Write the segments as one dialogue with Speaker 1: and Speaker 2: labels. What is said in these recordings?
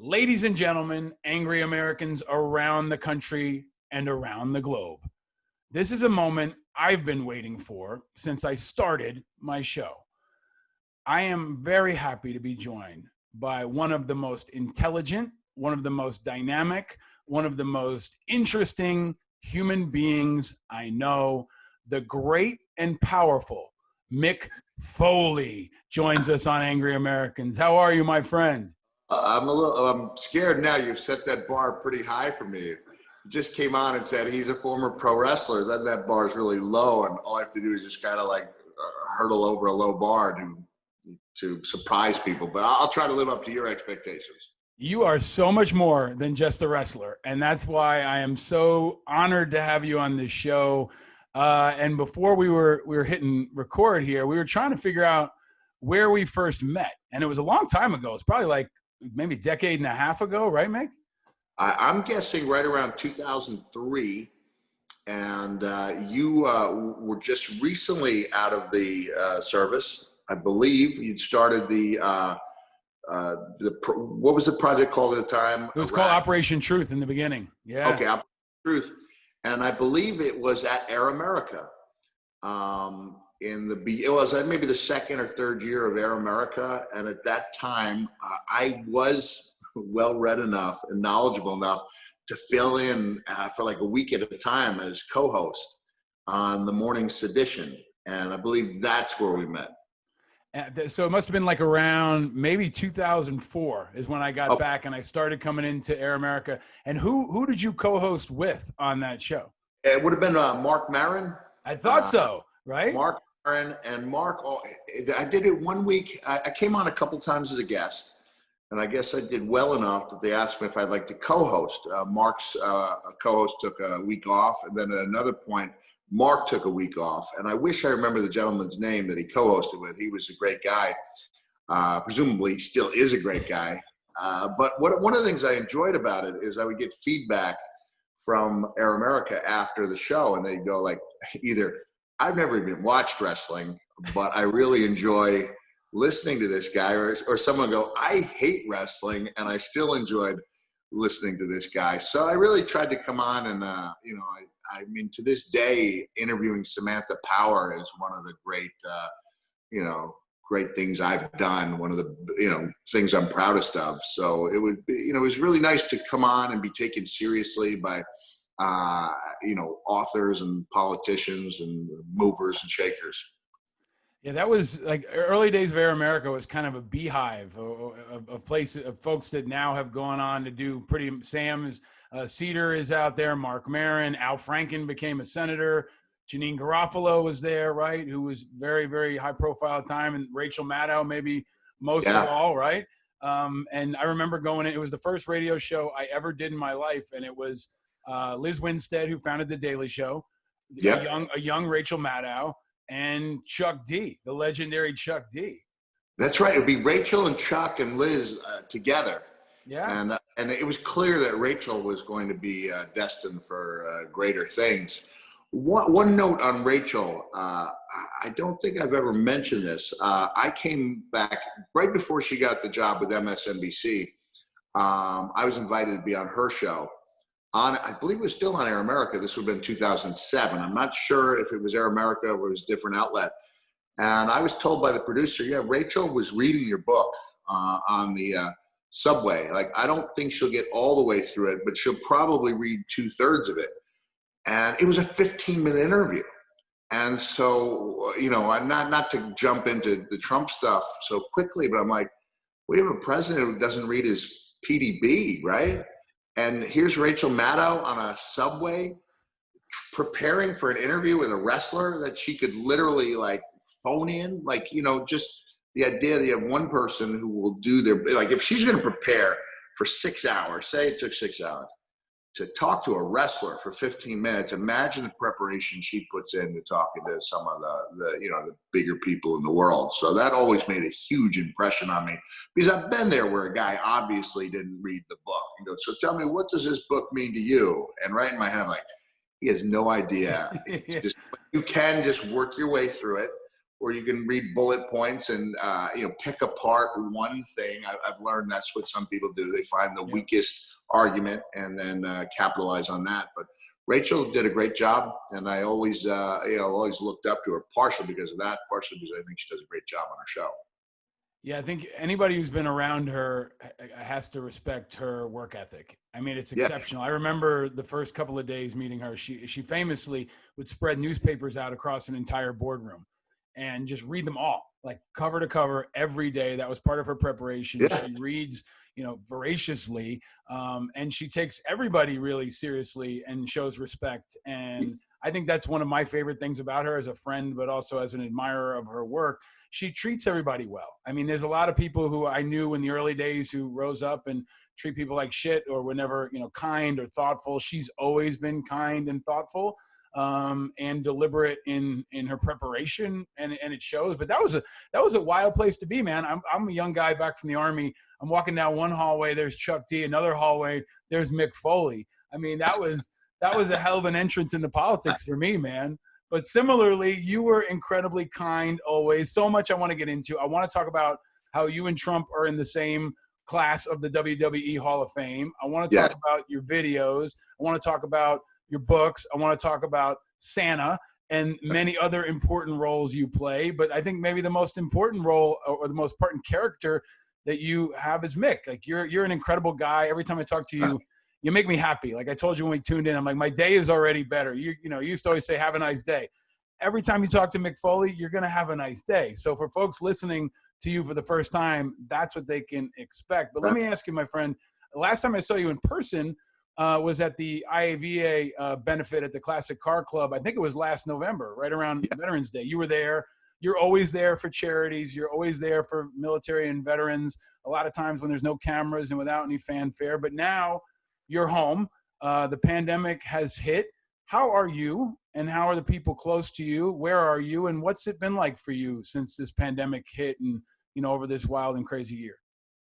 Speaker 1: Ladies and gentlemen, angry Americans around the country and around the globe. This is a moment I've been waiting for since I started my show. I am very happy to be joined by one of the most intelligent, one of the most dynamic, one of the most interesting human beings I know. The great and powerful Mick Foley joins us on Angry Americans. How are you, my friend?
Speaker 2: I'm scared now. You've set that bar pretty high for me. You just came on and said he's a former pro wrestler. Then that bar is really low, and all I have to do is just kind of like hurdle over a low bar to surprise people. But I'll try to live up to your expectations.
Speaker 1: You are so much more than just a wrestler, and that's why I am so honored to have you on this show. And before we were hitting record here, we were trying to figure out where we first met, and it was a long time ago. It's probably like maybe a decade and a half ago, right, Mick?
Speaker 2: I'm guessing right around 2003, and you were just recently out of the service. I believe you'd started what was the project called at the time?
Speaker 1: It was called Operation Truth in the beginning. Yeah.
Speaker 2: Okay, Operation Truth, and I believe it was at Air America. It was maybe the second or third year of Air America, and at that time I was well read enough and knowledgeable enough to fill in for like a week at a time as co-host on the morning Sedition, and I believe that's where we met.
Speaker 1: So it must have been like around maybe 2004 is when I got back and I started coming into Air America. And who did you co-host with on that show?
Speaker 2: It would have been Mark Maron.
Speaker 1: I thought so, right?
Speaker 2: Mark Maron and Mark. I did it one week. I came on a couple times as a guest, and I guess I did well enough that they asked me if I'd like to co-host. Mark's co-host took a week off, and then at another point, Mark took a week off, and I wish I remember the gentleman's name that he co-hosted with. He was a great guy. Presumably, he still is a great guy. But one of the things I enjoyed about it is I would get feedback from Air America after the show, and they'd go like, either I've never even watched wrestling, but I really enjoy listening to this guy, or someone go, I hate wrestling, and I still enjoyed listening to this guy. So I really tried to come on, and I mean, to this day, interviewing Samantha Power is one of the great, great things I've done. One of the, things I'm proudest of. So it would be, it was really nice to come on and be taken seriously by, authors and politicians and movers and shakers.
Speaker 1: Yeah, that was like early days of Air America was kind of a beehive, a place of folks that now have gone on to do pretty. Sam Cedar is out there, Mark Maron, Al Franken became a senator, Janine Garofalo was there, right, who was very, very high profile at the time, and Rachel Maddow maybe most of all, right? And I remember it was the first radio show I ever did in my life, and it was Liz Winstead, who founded The Daily Show, a young Rachel Maddow, and Chuck D, the legendary Chuck D.
Speaker 2: That's right. It would be Rachel and Chuck and Liz together.
Speaker 1: Yeah.
Speaker 2: And it was clear that Rachel was going to be destined for greater things. One note on Rachel, I don't think I've ever mentioned this. I came back right before she got the job with MSNBC. I was invited to be on her show. I believe it was still on Air America. This would have been 2007. I'm not sure if it was Air America or it was a different outlet. And I was told by the producer, Rachel was reading your book on the subway. Like, I don't think she'll get all the way through it, but she'll probably read 2/3 of it. And it was a 15-minute interview. And so, not to jump into the Trump stuff so quickly, but I'm like, we have a president who doesn't read his PDB, right? And here's Rachel Maddow on a subway preparing for an interview with a wrestler that she could literally like phone in. Like, just the idea that you have one person who will do if she's going to prepare for 6 hours, say it took 6 hours to talk to a wrestler for 15 minutes, imagine the preparation she puts into talking to some of the bigger people in the world. So that always made a huge impression on me, because I've been there where a guy obviously didn't read the book. He goes, so tell me, what does this book mean to you? And right in my head, I'm like, he has no idea. You can just work your way through it. where you can read bullet points and pick apart one thing. I've learned that's what some people do. They find the weakest argument and then capitalize on that. But Rachel did a great job, and I always always looked up to her, partially because of that, partially because I think she does a great job on her show.
Speaker 1: Yeah, I think anybody who's been around her has to respect her work ethic. I mean, it's exceptional. I remember the first couple of days meeting her. She famously would spread newspapers out across an entire boardroom and just read them all, like cover to cover every day. That was part of her preparation.
Speaker 2: Yeah.
Speaker 1: She reads, voraciously, and she takes everybody really seriously and shows respect. And I think that's one of my favorite things about her as a friend, but also as an admirer of her work. She treats everybody well. I mean, there's a lot of people who I knew in the early days who rose up and treat people like shit or were never, kind or thoughtful. She's always been kind and thoughtful, and deliberate in her preparation, and it shows. But that was a wild place to be, man. I'm a young guy back from the Army. I'm walking down one hallway, there's Chuck D. Another hallway, there's Mick Foley. I mean, that was a hell of an entrance into politics for me, man. But similarly, you were incredibly kind always. So much I want to get into. I want to talk about how you and Trump are in the same class of the WWE Hall of Fame. I want to talk about your videos. I want to talk about your books. I want to talk about Santa and many other important roles you play. But I think maybe the most important role or the most important character that you have is Mick. Like you're an incredible guy. Every time I talk to you, you make me happy. Like I told you when we tuned in, I'm like, my day is already better. You used to always say, have a nice day. Every time you talk to Mick Foley, you're going to have a nice day. So for folks listening to you for the first time, that's what they can expect. But let me ask you, my friend, the last time I saw you in person was at the IAVA benefit at the Classic Car Club. I think it was last November, right around Veterans Day. You were there. You're always there for charities. You're always there for military and veterans, a lot of times when there's no cameras and without any fanfare. But now you're home. The pandemic has hit. How are you, and how are the people close to you? Where are you, and what's it been like for you since this pandemic hit and, over this wild and crazy year?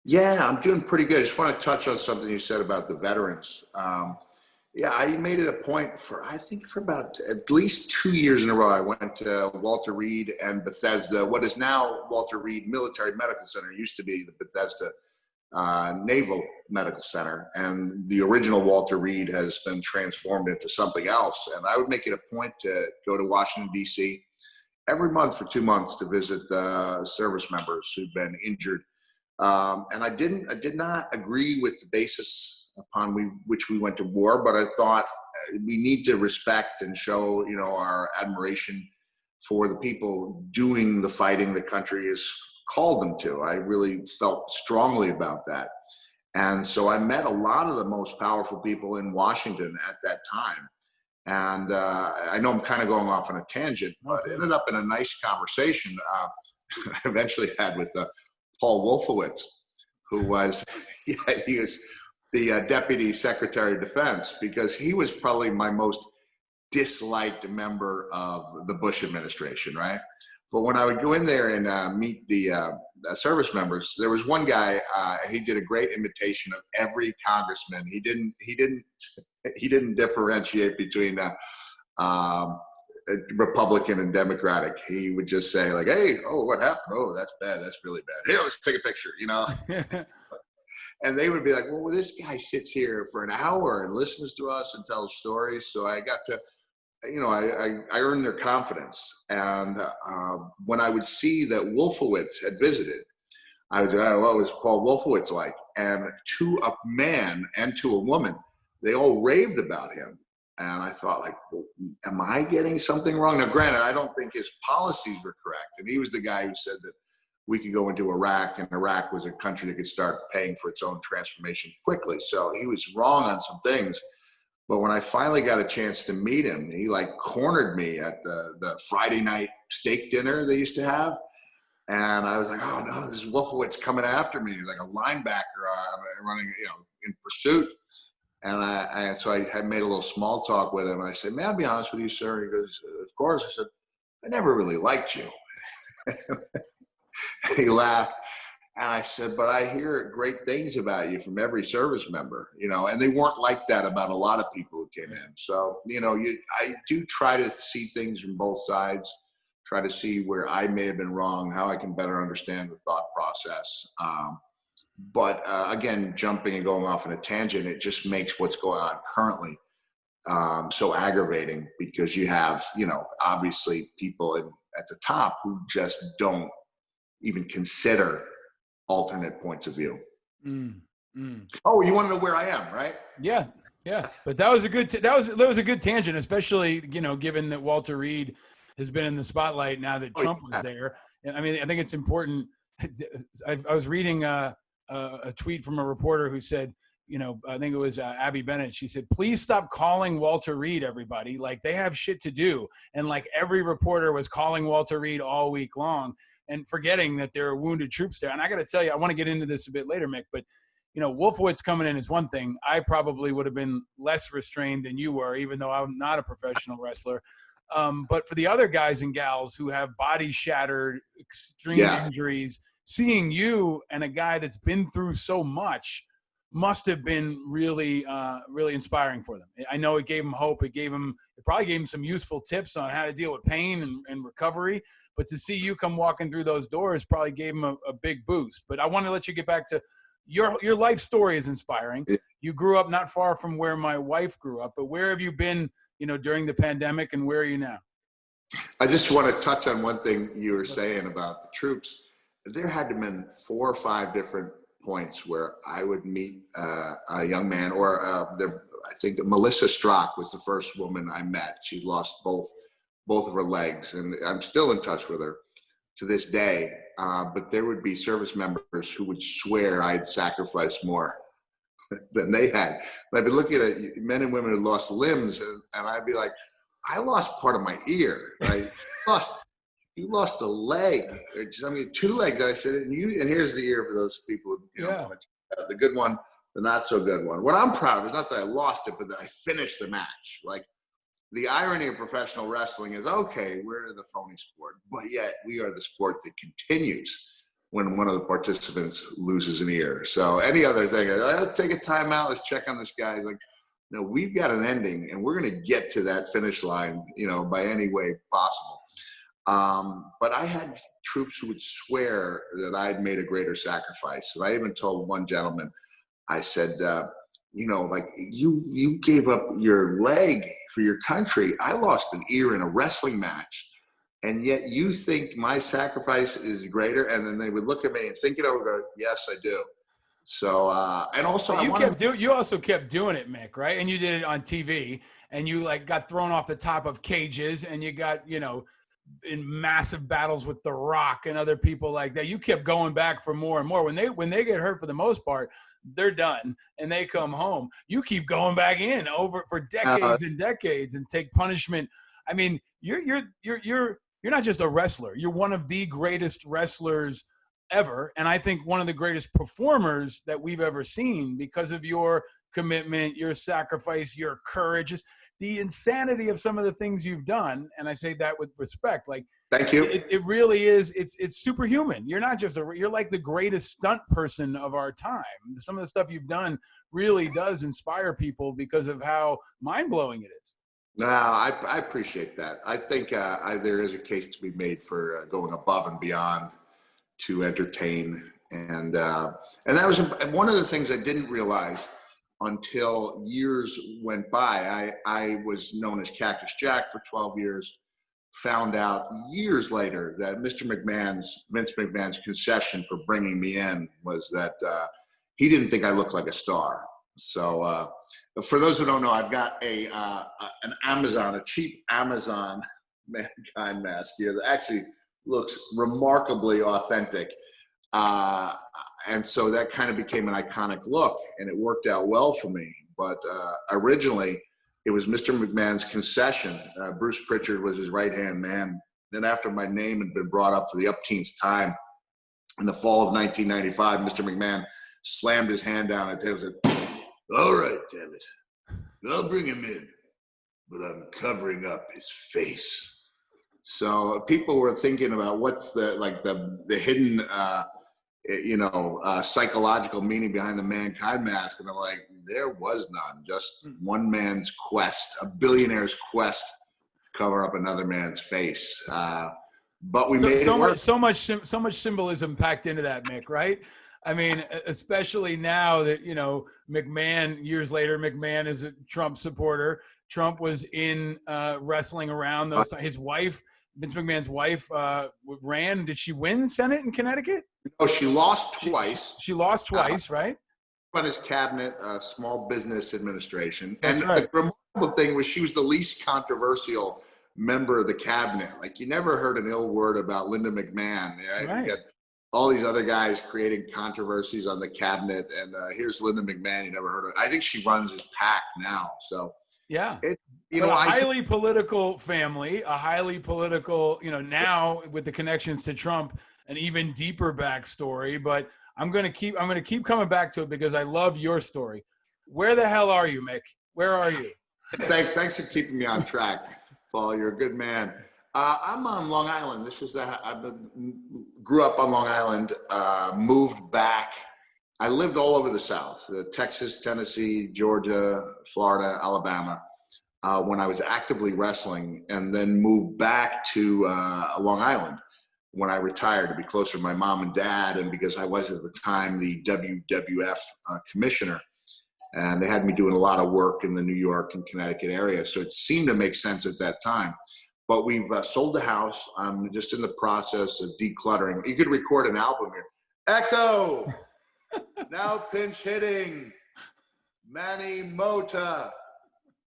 Speaker 2: Yeah, I'm doing pretty good. I just want to touch on something you said about the veterans. I made it a point for about at least 2 years in a row. I went to Walter Reed and Bethesda, what is now Walter Reed Military Medical Center. It used to be the Bethesda Naval Medical Center, and the original Walter Reed has been transformed into something else. And I would make it a point to go to Washington, D.C. every month for 2 months to visit the service members who've been injured. And I did not agree with the basis upon which we went to war, but I thought we need to respect and show, our admiration for the people doing the fighting the country has called them to. I really felt strongly about that. And so I met a lot of the most powerful people in Washington at that time. And I know I'm kind of going off on a tangent, but it ended up in a nice conversation I eventually had with Paul Wolfowitz, who was, he was the Deputy Secretary of Defense, because he was probably my most disliked member of the Bush administration, right? But when I would go in there and meet the service members, there was one guy. He did a great imitation of every congressman. He didn't differentiate between Republican and Democratic. He would just say like, "Hey, oh, what happened? Oh, that's bad. That's really bad. Here, let's take a picture." And they would be like, "Well, this guy sits here for an hour and listens to us and tells stories." So I got to. I earned their confidence. And when I would see that Wolfowitz had visited, I was, what was Paul Wolfowitz like? And to a man and to a woman, they all raved about him. And I thought, like, well, am I getting something wrong? Now, granted, I don't think his policies were correct. And he was the guy who said that we could go into Iraq, and Iraq was a country that could start paying for its own transformation quickly. So he was wrong on some things. But when I finally got a chance to meet him, he like cornered me at the Friday night steak dinner they used to have. And I was like, oh no, this is Wolfowitz coming after me. He's like a linebacker running, in pursuit. And so I had made a little small talk with him. And I said, may I be honest with you, sir? He goes, of course. I said, I never really liked you. He laughed. And I said, but I hear great things about you from every service member, and they weren't like that about a lot of people who came in. So, I do try to see things from both sides. try to see where I may have been wrong, how I can better understand the thought process. But again, jumping and going off on a tangent, it just makes what's going on currently so aggravating, because you have, obviously people at the top who just don't even consider alternate points of view. Oh, you want to know where I am, right?
Speaker 1: Yeah. But that was a good that was a good tangent, especially given that Walter Reed has been in the spotlight now that Trump was there. I mean, I think it's important. I was reading a tweet from a reporter who said, I think it was Abby Bennett. She said, "Please stop calling Walter Reed, everybody. Like, they have shit to do." And like every reporter was calling Walter Reed all week long and forgetting that there are wounded troops there. And I got to tell you, I want to get into this a bit later, Mick, but Wolfowitz coming in is one thing. I probably would have been less restrained than you were, even though I'm not a professional wrestler. But for the other guys and gals who have bodies shattered, extreme injuries, seeing you and a guy that's been through so much must have been really, really inspiring for them. I know it gave them hope. It probably gave them some useful tips on how to deal with pain and recovery. But to see you come walking through those doors probably gave them a big boost. But I want to let you get back to your life story is inspiring. You grew up not far from where my wife grew up, but where have you been, during the pandemic, and where are you now?
Speaker 2: I just want to touch on one thing you were saying about the troops. There had to have been 4 or 5 different points where I would meet a young man, or I think Melissa Strock was the first woman I met. She'd lost both of her legs, and I'm still in touch with her to this day. But there would be service members who would swear I'd sacrificed more than they had. But I'd be looking at men and women who lost limbs, and I'd be like, I lost part of my ear, right? You lost a leg. 2 legs. And I said, and here's the ear for those people who the good one, the not so good one. What I'm proud of is not that I lost it, but that I finished the match. Like, the irony of professional wrestling is, okay, we're the phony sport, but yet we are the sport that continues when one of the participants loses an ear. So any other thing, let's take a timeout, let's check on this guy. Like, no, we've got an ending, and we're going to get to that finish line, by any way possible. But I had troops who would swear that I'd made a greater sacrifice. And I even told one gentleman, I said, like, you gave up your leg for your country. I lost an ear in a wrestling match, and yet you think my sacrifice is greater? And then they would look at me and think it over, go, yes, I do. So, and also
Speaker 1: you also kept doing it, Mick, right? And you did it on TV, and you got thrown off the top of cages, and you got, in massive battles with The Rock and other people like that. You kept going back for more and more. When they get hurt, for the most part, they're done and they come home. You keep going back in over for decades and decades and take punishment. I mean, you're not just a wrestler. You're one of the greatest wrestlers ever, and I think one of the greatest performers that we've ever seen, because of your commitment, your sacrifice, your courage, just the insanity of some of the things you've done. And I say that with respect. Like,
Speaker 2: thank you.
Speaker 1: It really is. It's superhuman. You're not just you're like the greatest stunt person of our time. Some of the stuff you've done really does inspire people because of how mind-blowing it is.
Speaker 2: No, I appreciate that. I think there is a case to be made for going above and beyond to entertain. And that was one of the things I didn't realize until years went by. I was known as Cactus Jack for 12 years, found out years later that Vince McMahon's concession for bringing me in was that he didn't think I looked like a star. So for those who don't know, I've got a cheap Amazon Mankind mask here that actually looks remarkably authentic. And so that kind of became an iconic look, and it worked out well for me. But originally, it was Mr. McMahon's concession. Bruce Pritchard was his right-hand man. Then after my name had been brought up for the upteenth time in the fall of 1995, Mr. McMahon slammed his hand down at the table and said, "All right, damn it. I'll bring him in, but I'm covering up his face." So people were thinking about what's the hidden psychological meaning behind the Mankind mask, and I'm like, there was none. Just one man's quest, a billionaire's quest to cover up another man's face. but we made it work.
Speaker 1: So much symbolism packed into that, Mick, right? I mean, especially now that, you know, McMahon, years later, McMahon is a Trump supporter. Trump was in wrestling around those times. His wife, Vince McMahon's wife, ran. Did she win Senate in Connecticut?
Speaker 2: No, she lost twice.
Speaker 1: She lost twice, right?
Speaker 2: On his cabinet, Small Business Administration.
Speaker 1: That's
Speaker 2: and
Speaker 1: right.
Speaker 2: The remarkable thing was she was the least controversial member of the cabinet. Like, you never heard an ill word about Linda McMahon. Right? You got all these other guys creating controversies on the cabinet, and here's Linda McMahon. You never heard of. I think she runs his PAC now. So
Speaker 1: yeah,
Speaker 2: a
Speaker 1: highly political family, a highly political. You know, now with the connections to Trump, an even deeper backstory. But I'm gonna keep coming back to it because I love your story. Where the hell are you, Mick? Where are you?
Speaker 2: Thanks for keeping me on track, Paul. You're a good man. I'm on Long Island. Grew up on Long Island, moved back. I lived all over the South, Texas, Tennessee, Georgia, Florida, Alabama, when I was actively wrestling, and then moved back to Long Island when I retired to be closer to my mom and dad, and because I was at the time the WWF commissioner. And they had me doing a lot of work in the New York and Connecticut area. So it seemed to make sense at that time. But we've sold the house. I'm just in the process of decluttering. You could record an album here. Echo, now pinch hitting, Manny Mota.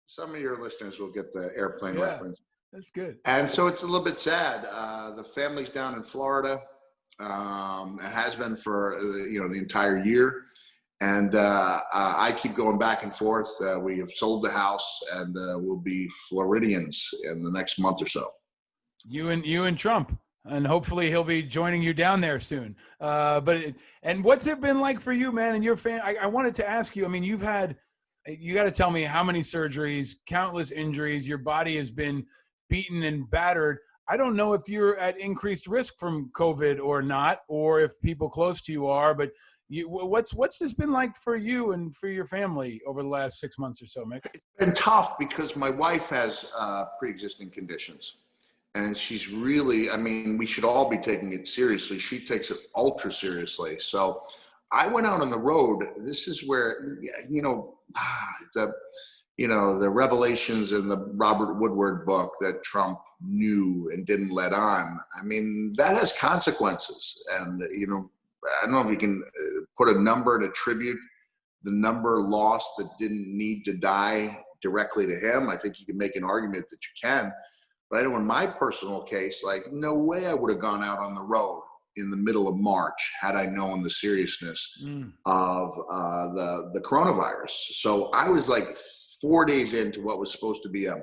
Speaker 2: Some of your listeners will get the airplane reference.
Speaker 1: That's good.
Speaker 2: And so it's a little bit sad. The family's down in Florida. It has been for the entire year. And I keep going back and forth. We have sold the house, and we'll be Floridians in the next month or so. You
Speaker 1: and Trump, and hopefully he'll be joining you down there soon. And what's it been like for you, man, and your family? I wanted to ask you. I mean, you got to tell me how many surgeries, countless injuries. Your body has been beaten and battered. I don't know if you're at increased risk from COVID or not, or if people close to you are, but what's this been like for you and for your family over the last 6 months or so, Mick?
Speaker 2: It's been tough because my wife has pre-existing conditions, and she's really, I mean, we should all be taking it seriously. She takes it ultra seriously. So I went out on the road. This is where, the revelations in the Robert Woodward book that Trump knew and didn't let on. I mean, that has consequences. And, I don't know if you can put a number to attribute the number lost that didn't need to die directly to him. I think you can make an argument that you can. But I know in my personal case, like, no way I would have gone out on the road in the middle of March had I known the seriousness of the coronavirus. So I was like 4 days into what was supposed to be I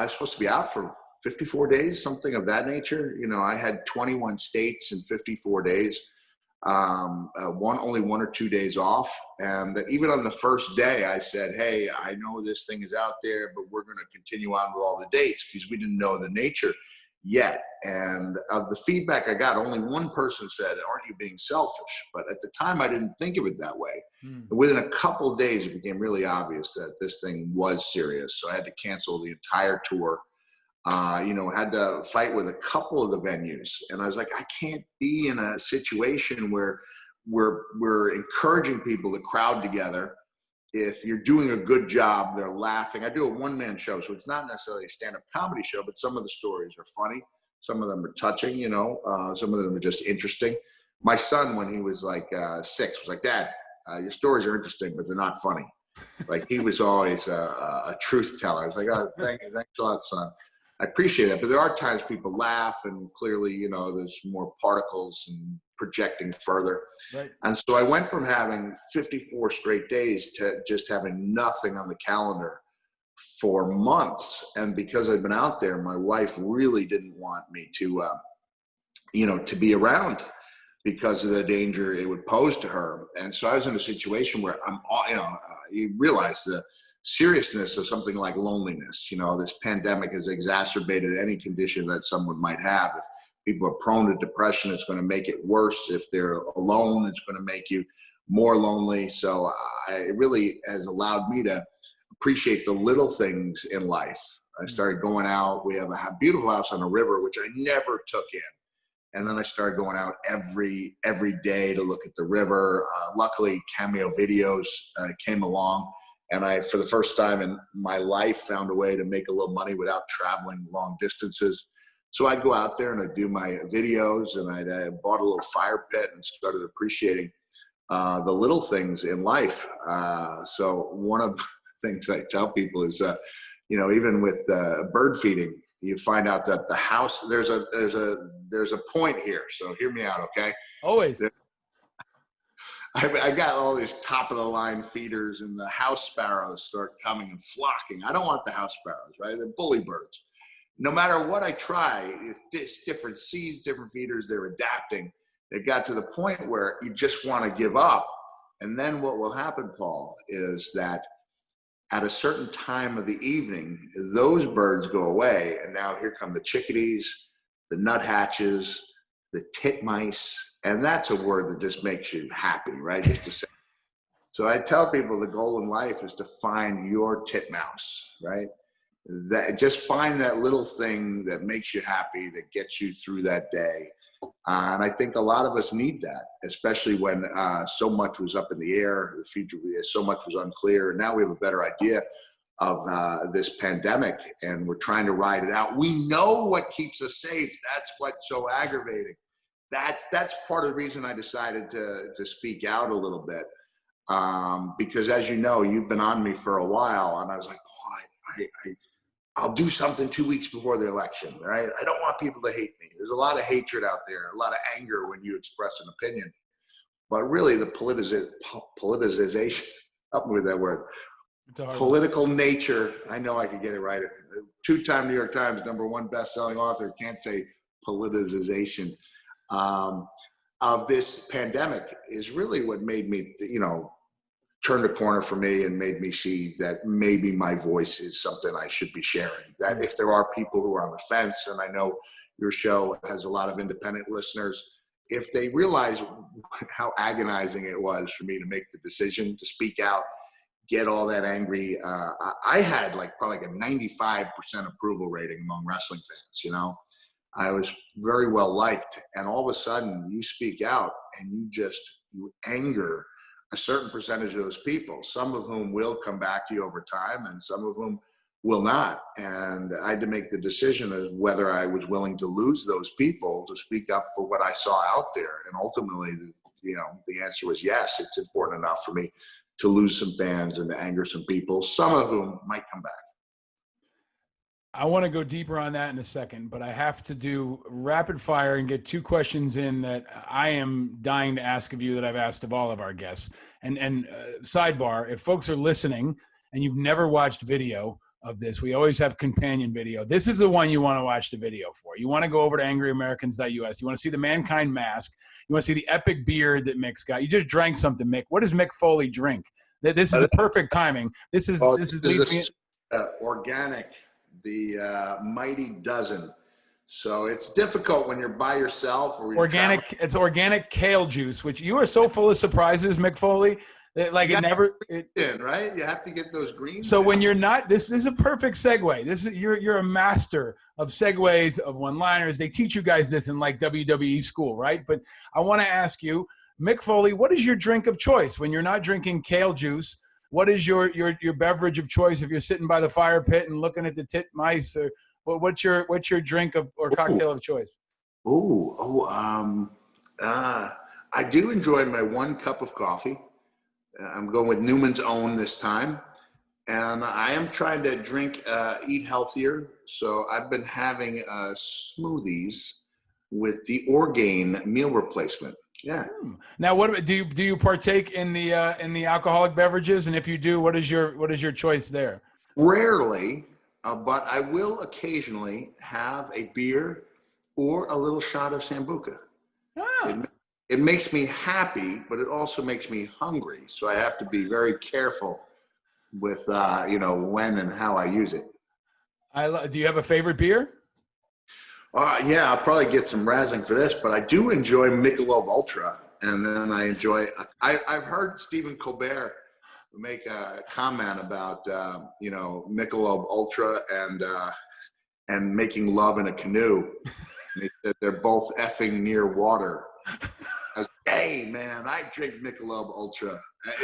Speaker 2: was supposed to be out for 54 days, something of that nature. I had 21 states in 54 days, only 1 or 2 days off. And even on the first day, I said, hey, I know this thing is out there, but we're going to continue on with all the dates because we didn't know the nature yet. And of the feedback I got, only one person said, aren't you being selfish? But at the time, I didn't think of it that way. Within a couple of days, it became really obvious that this thing was serious. So I had to cancel the entire tour. Had to fight with a couple of the venues. And I was like, I can't be in a situation where we're encouraging people to crowd together. If you're doing a good job, they're laughing. I do a one-man show, so it's not necessarily a stand-up comedy show, but some of the stories are funny. Some of them are touching, some of them are just interesting. My son, when he was like 6, was like, Dad, your stories are interesting, but they're not funny. Like, he was always a truth teller. I was like, oh, thanks a lot, son. I appreciate that, but there are times people laugh, and clearly, there's more particles and projecting further. Right. And so I went from having 54 straight days to just having nothing on the calendar for months. And because I'd been out there, my wife really didn't want me to, to be around because of the danger it would pose to her. And so I was in a situation where you realize the seriousness of something like loneliness. This pandemic has exacerbated any condition that someone might have. If people are prone to depression, it's going to make it worse. If they're alone, it's going to make you more lonely. So it really has allowed me to appreciate the little things in life. I started going out. We have a beautiful house on the river, which I never took in. And then I started going out every day to look at the river. Luckily, Cameo Videos came along, and I, for the first time in my life, found a way to make a little money without traveling long distances. So I'd go out there and I'd do my videos, and I bought a little fire pit and started appreciating the little things in life. So one of the things I tell people is, even with bird feeding, you find out that the house, there's a point here. So hear me out, okay?
Speaker 1: Always.
Speaker 2: I got all these top of the line feeders, and the house sparrows start coming and flocking. I don't want the house sparrows, right? They're bully birds. No matter what I try, it's different seeds, different feeders, they're adapting. It got to the point where you just want to give up. And then what will happen, Paul, is that at a certain time of the evening, those birds go away, and now here come the chickadees, the nuthatches, the titmice, and that's a word that just makes you happy, right? Just to say. So I tell people the goal in life is to find your titmouse, right? That just find that little thing that makes you happy, that gets you through that day. And I think a lot of us need that, especially when so much was up in the air, the future, so much was unclear. And now we have a better idea of this pandemic, and we're trying to ride it out. We know what keeps us safe. That's what's so aggravating. That's part of the reason I decided to speak out a little bit, because as you know, you've been on me for a while, and I was like, I'll do something 2 weeks before the election, right? I don't want people to hate me. There's a lot of hatred out there, a lot of anger when you express an opinion. But really, the politicization, help me with that word, political nature, I know I could get it right. Two-time New York Times #1 best-selling author can't say politicization of this pandemic is really what made me, turned a corner for me and made me see that maybe my voice is something I should be sharing. That if there are people who are on the fence, and I know your show has a lot of independent listeners, if they realize how agonizing it was for me to make the decision to speak out, get all that angry. I had probably a 95% approval rating among wrestling fans, I was very well liked. And all of a sudden you speak out and you anger a certain percentage of those people, some of whom will come back to you over time and some of whom will not. And I had to make the decision of whether I was willing to lose those people to speak up for what I saw out there. And ultimately, the answer was yes, it's important enough for me to lose some fans and to anger some people, some of whom might come back.
Speaker 1: I want to go deeper on that in a second, but I have to do rapid fire and get 2 questions in that I am dying to ask of you that I've asked of all of our guests. And sidebar, if folks are listening and you've never watched video of this, we always have companion video. This is the one you want to watch the video for. You want to go over to angryamericans.us. You want to see the Mankind mask. You want to see the epic beard that Mick's got. You just drank something, Mick. What does Mick Foley drink? This is the perfect timing. This is
Speaker 2: organic. The Mighty Dozen. So it's difficult when you're by yourself. Or
Speaker 1: organic. It's organic kale juice, which you are so full of surprises, Mick Foley. That, right?
Speaker 2: You have to get those greens.
Speaker 1: So when you're not, this is a perfect segue. You're a master of segues, of one-liners. They teach you guys this in WWE school, right? But I want to ask you, Mick Foley, what is your drink of choice when you're not drinking kale juice? What is your beverage of choice if you're sitting by the fire pit and looking at the titmice? Or what's your drink or cocktail of choice?
Speaker 2: I do enjoy my 1 cup of coffee. I'm going with Newman's Own this time, and I am trying to eat healthier. So I've been having smoothies with the Orgain meal replacement. Yeah.
Speaker 1: Now, what do you partake in the alcoholic beverages? And if you do, what is your choice there?
Speaker 2: Rarely, but I will occasionally have a beer or a little shot of Sambuca. It makes me happy, but it also makes me hungry. So I have to be very careful with when and how I use it.
Speaker 1: Do you have a favorite beer?
Speaker 2: Yeah, I'll probably get some razzing for this, but I do enjoy Michelob Ultra, and then I enjoy. I've heard Stephen Colbert make a comment about you know, Michelob Ultra and making love in a canoe. And he said they're both effing near water. I was, hey man, I drink Michelob Ultra.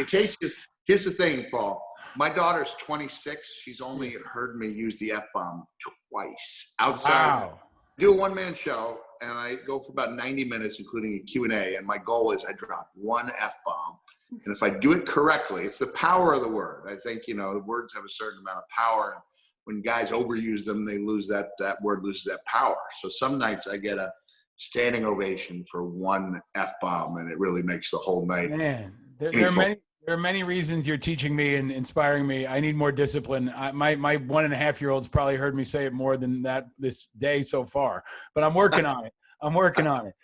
Speaker 2: Here's the thing, Paul. My daughter's 26. She's only heard me use the F-bomb twice. Outside,
Speaker 1: Wow.
Speaker 2: I do a one-man show, and I go for about 90 minutes, including a Q&A. And my goal is I drop one F-bomb. And if I do it correctly, it's the power of the word. I think, you know, the words have a certain amount of power. And when guys overuse them, they lose that word loses that power. So some nights I get a standing ovation for one F-bomb, and it really makes the whole night.
Speaker 1: Man, there are many reasons you're teaching me and inspiring me. I need more discipline. My 1.5-year-old's probably heard me say it more than that this day so far, but I'm working on it. I'm working on it.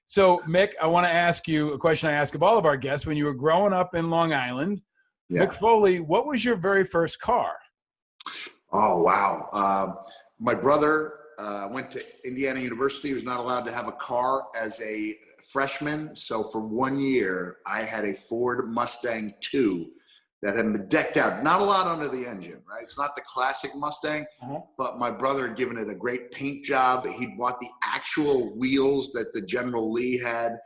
Speaker 1: So Mick, I want to ask you a question I ask of all of our guests. When you were growing up in Long Island, Mick Foley, what was your very first car?
Speaker 2: Oh, wow. My brother went to Indiana University. He was not allowed to have a car as a freshman. So for 1 year, I had a Ford Mustang II that had been decked out. Not a lot under the engine, right? It's not the classic Mustang, but my brother had given it a great paint job. He'd bought the actual wheels that the General Lee had.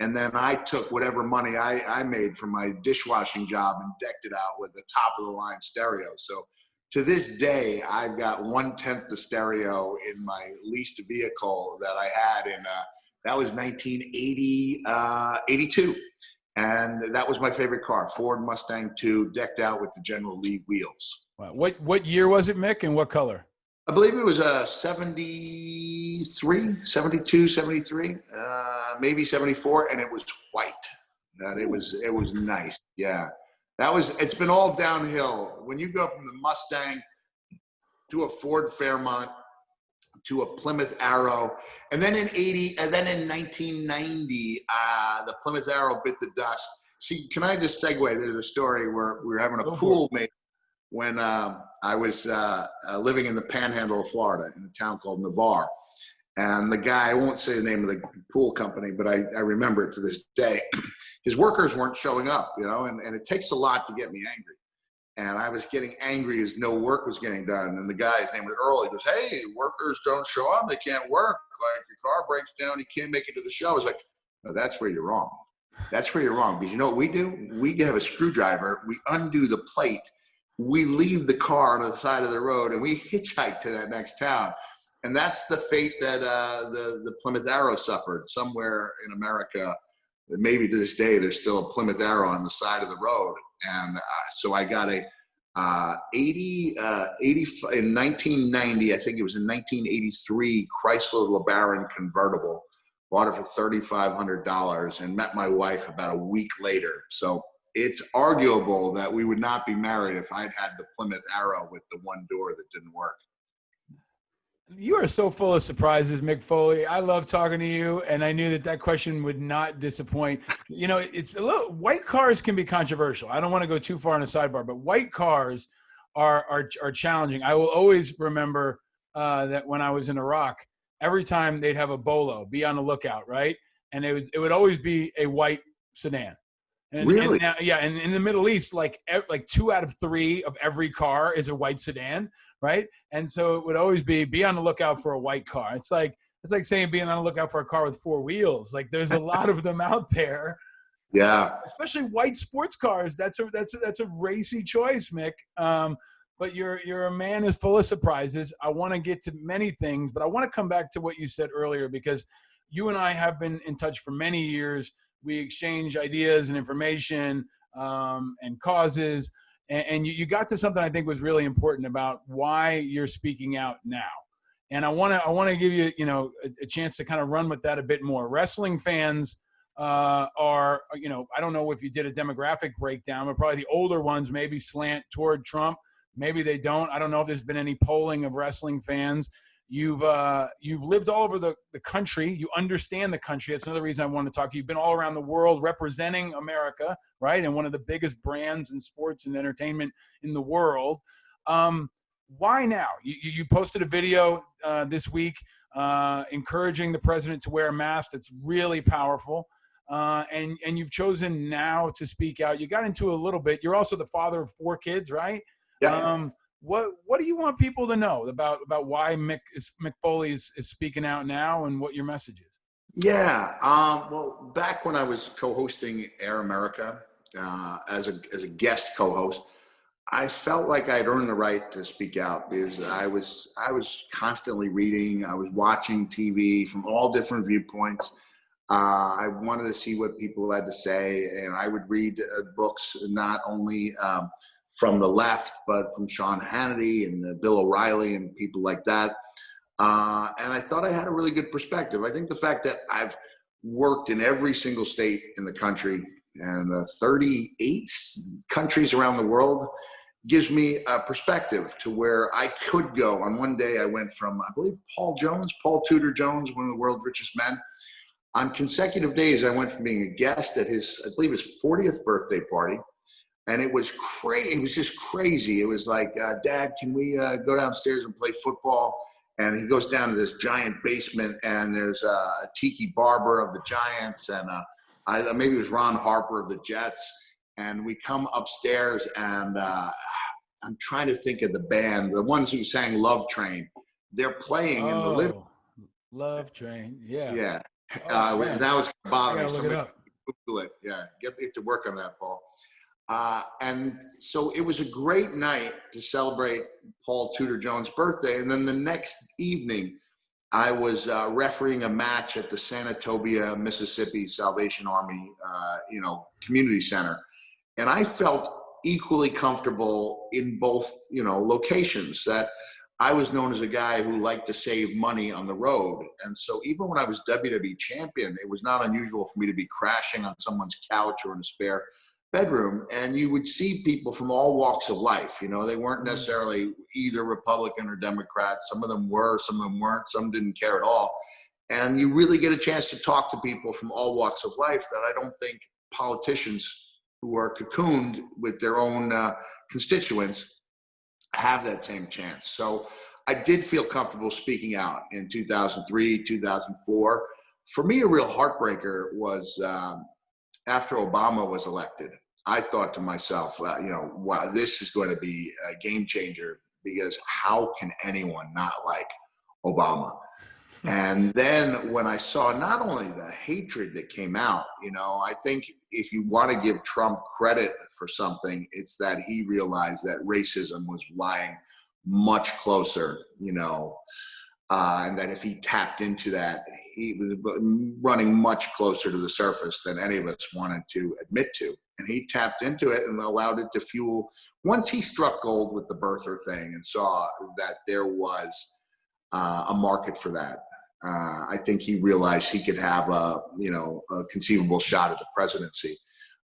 Speaker 2: And then I took whatever money I made from my dishwashing job and decked it out with the top of the line stereo. So to this day, I've got 1/10 the stereo in my leased vehicle that I had in, that was 1982. And that was my favorite car, Ford Mustang II, decked out with the General Lee wheels.
Speaker 1: Wow. What year was it, Mick, and what color?
Speaker 2: I believe it was 73, 72, 73, maybe 74, and it was white. It was nice. Yeah. It's been all downhill. When you go from the Mustang to a Ford Fairmont to a Plymouth Arrow, and then in 1990, the Plymouth Arrow bit the dust. See, can I just segue? There's a story where we were having a pool mate when I was living in the panhandle of Florida in a town called Navarre. And the guy, I won't say the name of the pool company, but I remember it to this day. His workers weren't showing up, you know, and it takes a lot to get me angry. And I was getting angry as no work was getting done. And the guy, his name was Earl, he goes, hey, workers don't show up. They can't work. Like, your car breaks down, you can't make it to the show. I was like, no, that's where you're wrong. That's where you're wrong. Because you know what we do? We have a screwdriver. We undo the plate. We leave the car on the side of the road, and we hitchhike to that next town. And that's the fate that the Plymouth Arrow suffered somewhere in America. Maybe to this day, there's still a Plymouth Arrow on the side of the road. And so I got a 80 in 1990, I think it was in 1983, Chrysler LeBaron convertible. Bought it for $3,500 and met my wife about a week later. So it's arguable that we would not be married if I'd had the Plymouth Arrow with the one door that didn't work.
Speaker 1: You are so full of surprises, Mick Foley. I love talking to you, and I knew that question would not disappoint. You know, it's a little, white cars can be controversial. I don't want to go too far on a sidebar, but white cars are challenging. I will always remember that when I was in Iraq, every time they'd have a Bolo, be on the lookout, right? And it would always be a white sedan. And,
Speaker 2: really?
Speaker 1: And now, yeah, and in the Middle East, like 2 out of 3 of every car is a white sedan, right? And so it would always be on the lookout for a white car. It's like saying being on the lookout for a car with 4 wheels. Like, there's a lot of them out there.
Speaker 2: Yeah.
Speaker 1: Especially white sports cars. That's a racy choice, Mick. But you're a man is full of surprises. I want to get to many things, but I want to come back to what you said earlier, because you and I have been in touch for many years. We exchange ideas and information and causes. And you got to something I think was really important about why you're speaking out now. And I want to give you, a chance to kind of run with that a bit more. Wrestling fans are, I don't know if you did a demographic breakdown, but probably the older ones maybe slant toward Trump. Maybe they don't. I don't know if there's been any polling of wrestling fans. You've lived all over the country. You understand the country. That's another reason I want to talk to you. You've been all around the world representing America, right? And one of the biggest brands in sports and entertainment in the world. Why now? You posted a video this week encouraging the president to wear a mask. That's really powerful. and you've chosen now to speak out. You got into a little bit. You're also the father of 4 kids, right?
Speaker 2: Yeah.
Speaker 1: What do you want people to know about why Mick Foley is speaking out now, and what your message is?
Speaker 2: Yeah. Well, back when I was co-hosting Air America as a guest co-host, I felt like I'd earned the right to speak out because I was constantly reading. I was watching TV from all different viewpoints. I wanted to see what people had to say, and I would read books not only from the left, but from Sean Hannity and Bill O'Reilly and people like that. And I thought I had a really good perspective. I think the fact that I've worked in every single state in the country and 38 countries around the world gives me a perspective to where I could go. On one day, I went from, I believe, Paul Tudor Jones, one of the world's richest men. On consecutive days, I went from being a guest at his, I believe, his 40th birthday party. And it was crazy. It was just crazy. It was like, Dad, can we go downstairs and play football? And he goes down to this giant basement, and there's a Tiki Barber of the Giants, and maybe it was Ron Harper of the Jets. And we come upstairs, and I'm trying to think of the band, the ones who sang Love Train. They're playing in the living.
Speaker 1: Love Train, yeah.
Speaker 2: Yeah.
Speaker 1: Man.
Speaker 2: Now it's bother me.
Speaker 1: Look it up.
Speaker 2: Google it. Yeah, get to work on that, Paul. And so it was a great night to celebrate Paul Tudor Jones' birthday. And then the next evening, I was refereeing a match at the Sanatobia, Mississippi Salvation Army, community center. And I felt equally comfortable in both, locations, that I was known as a guy who liked to save money on the road. And so even when I was WWE champion, it was not unusual for me to be crashing on someone's couch or in a spare bedroom. And you would see people from all walks of life. They weren't necessarily either Republican or Democrat. Some of them were, some of them weren't, some didn't care at all. And you really get a chance to talk to people from all walks of life that I don't think politicians who are cocooned with their own constituents have that same chance. So I did feel comfortable speaking out in 2003, 2004. For me, a real heartbreaker was after Obama was elected. I thought to myself, wow, this is going to be a game changer, because how can anyone not like Obama? And then when I saw not only the hatred that came out, I think if you want to give Trump credit for something, it's that he realized that racism was lying much closer, and that if he tapped into that, he was running much closer to the surface than any of us wanted to admit to. And he tapped into it and allowed it to fuel. Once he struck gold with the birther thing and saw that there was a market for that, I think he realized he could have a conceivable shot at the presidency.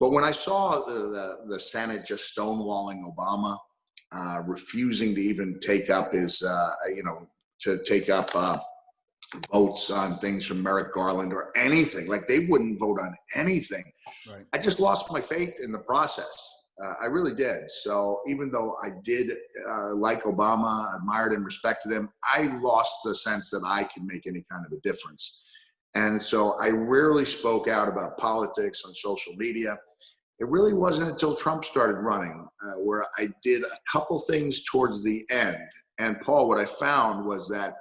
Speaker 2: But when I saw the Senate just stonewalling Obama, refusing to even take up his, to take up votes on things from Merrick Garland or anything, like they wouldn't vote on anything.
Speaker 1: Right.
Speaker 2: I just lost my faith in the process. I really did. So even though I did like Obama, admired and respected him, I lost the sense that I could make any kind of a difference. And so I rarely spoke out about politics on social media. It really wasn't until Trump started running where I did a couple things towards the end. And Paul, what I found was that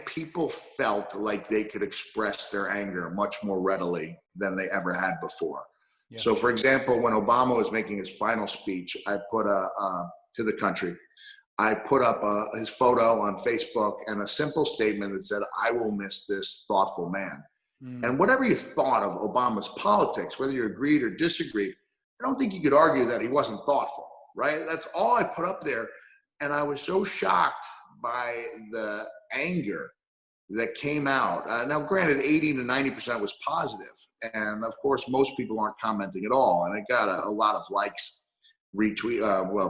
Speaker 2: people felt like they could express their anger much more readily than they ever had before. Yeah. So, for example, when Obama was making his final speech, I put to the country, I put up his photo on Facebook and a simple statement that said, "I will miss this thoughtful man." And whatever you thought of Obama's politics, whether you agreed or disagreed, I don't think you could argue that he wasn't thoughtful, right? That's all I put up there. And I was so shocked by the anger that came out. Now, granted, 80 to 90% was positive. And of course, most people aren't commenting at all. And it got a lot of likes,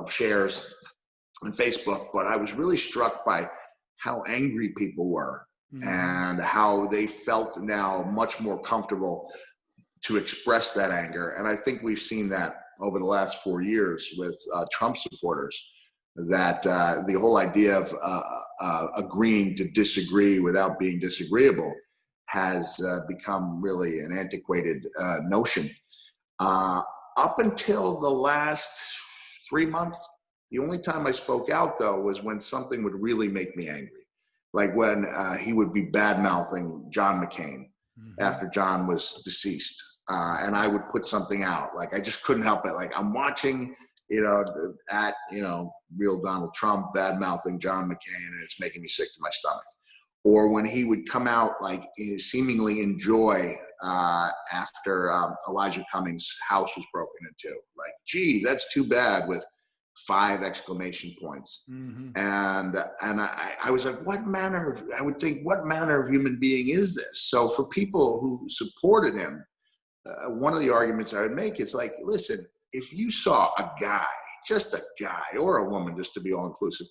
Speaker 2: shares on Facebook. But I was really struck by how angry people were and how they felt now much more comfortable to express that anger. And I think we've seen that over the last 4 years with Trump supporters, that the whole idea of agreeing to disagree without being disagreeable has become really an antiquated notion. Up until the last 3 months, the only time I spoke out, though, was when something would really make me angry. Like when he would be bad-mouthing John McCain after John was deceased. And I would put something out. Like, I just couldn't help it. Like, I'm watching, real Donald Trump bad-mouthing John McCain, and it's making me sick to my stomach. Or when he would come out, like, seemingly enjoy after Elijah Cummings' house was broken into. Like, gee, that's too bad, with 5 exclamation points. And I was like, what manner of human being is this? So for people who supported him, one of the arguments I would make is like, listen, if you saw a guy, just a guy, or a woman, just to be all inclusive,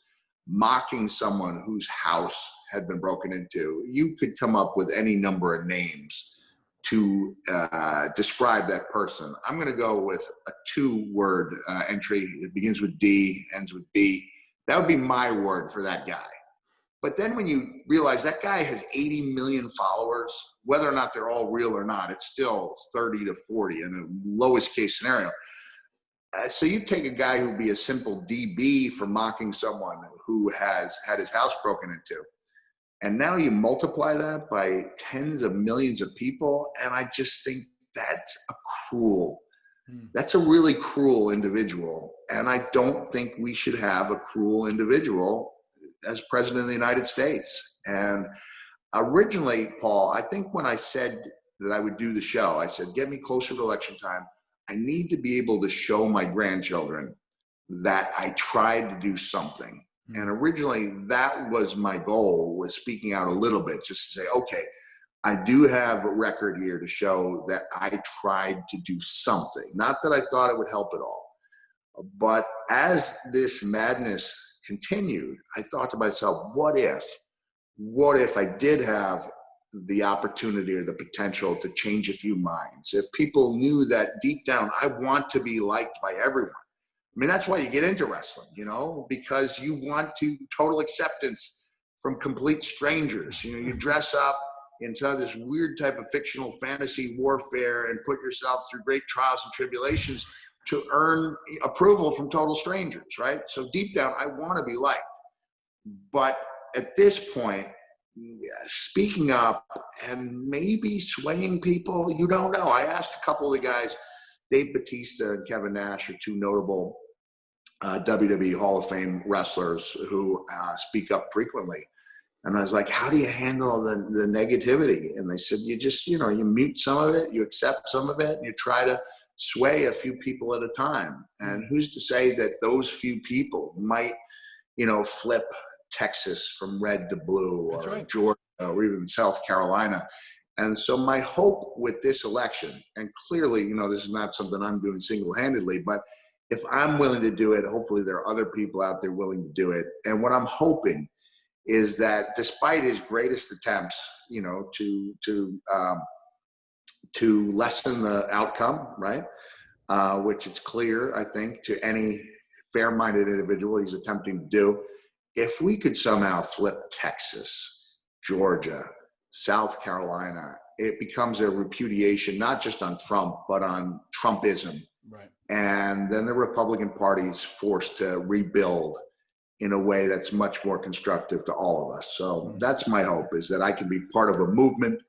Speaker 2: mocking someone whose house had been broken into, you could come up with any number of names to describe that person. I'm going to go with a 2-word entry. It begins with D, ends with B. That would be my word for that guy. But then when you realize that guy has 80 million followers, whether or not they're all real or not, it's still 30 to 40 in a lowest case scenario. So you take a guy who'd be a simple DB for mocking someone who has had his house broken into, and now you multiply that by tens of millions of people, and I just think that's a really cruel individual. And I don't think we should have a cruel individual as president of the United States. And originally, Paul, I think when I said that I would do the show, I said, get me closer to election time. I need to be able to show my grandchildren that I tried to do something. And originally that was my goal, was speaking out a little bit, just to say, okay, I do have a record here to show that I tried to do something. Not that I thought it would help at all. But as this madness continued, I thought to myself, what if I did have the opportunity or the potential to change a few minds? If people knew that deep down, I want to be liked by everyone. I mean, that's why you get into wrestling, because you want total acceptance from complete strangers. You dress up in some of this weird type of fictional fantasy warfare and put yourself through great trials and tribulations to earn approval from total strangers, right? So deep down, I want to be liked. But at this point, speaking up and maybe swaying people, you don't know. I asked a couple of the guys, Dave Bautista and Kevin Nash are 2 notable WWE Hall of Fame wrestlers who speak up frequently. And I was like, how do you handle the negativity? And they said, you just, you mute some of it, you accept some of it, and you try to sway a few people at a time. And who's to say that those few people might, flip Texas from red to blue, or right, Georgia, or even South Carolina. And so my hope with this election, and clearly, this is not something I'm doing single-handedly, but if I'm willing to do it, hopefully there are other people out there willing to do it. And what I'm hoping is that despite his greatest attempts, to lessen the outcome, right? Which it's clear, I think, to any fair-minded individual he's attempting to do. If we could somehow flip Texas, Georgia, South Carolina, it becomes a repudiation, not just on Trump, but on Trumpism.
Speaker 1: Right.
Speaker 2: And then the Republican Party is forced to rebuild in a way that's much more constructive to all of us. So that's my hope, is that I can be part of a movement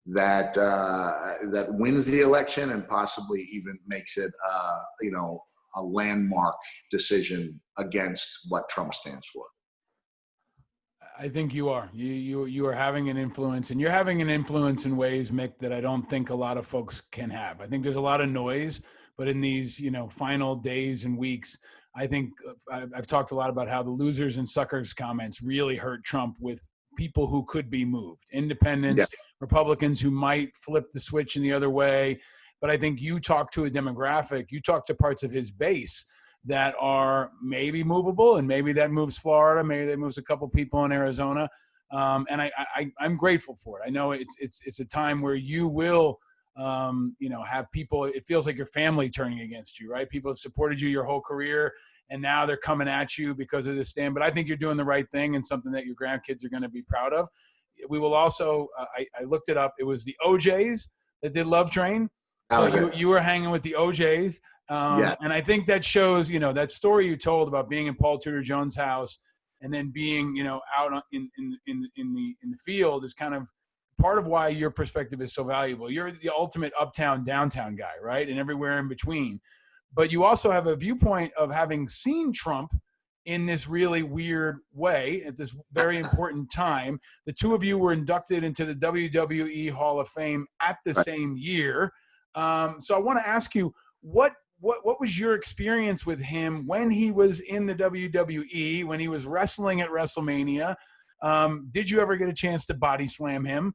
Speaker 2: that that wins the election and possibly even makes it, a landmark decision against what Trump stands for.
Speaker 1: I think you are. You are having an influence, and you're having an influence in ways, Mick, that I don't think a lot of folks can have. I think there's a lot of noise, but in these, final days and weeks, I think I've talked a lot about how the losers and suckers comments really hurt Trump with people who could be moved, independents, yeah, Republicans who might flip the switch in the other way. But I think you talk to a demographic, you talk to parts of his base that are maybe movable, and maybe that moves Florida, maybe that moves a couple people in Arizona, and I'm grateful for it. I know it's a time where you will, have people. It feels like your family turning against you, right? People have supported you your whole career, and now they're coming at you because of this stand. But I think you're doing the right thing, and something that your grandkids are going to be proud of. we will also, I looked it up. It was the OJs that did Love Train. So you were hanging with the OJs. And I think that shows, that story you told about being in Paul Tudor Jones' house and then being, out in the field is kind of part of why your perspective is so valuable. You're the ultimate uptown, downtown guy, right? And everywhere in between. But you also have a viewpoint of having seen Trump in this really weird way at this very important time. The two of you were inducted into the WWE Hall of Fame at the same year. So I want to ask you, what was your experience with him when he was in the WWE, when he was wrestling at WrestleMania? Did you ever get a chance to body slam him?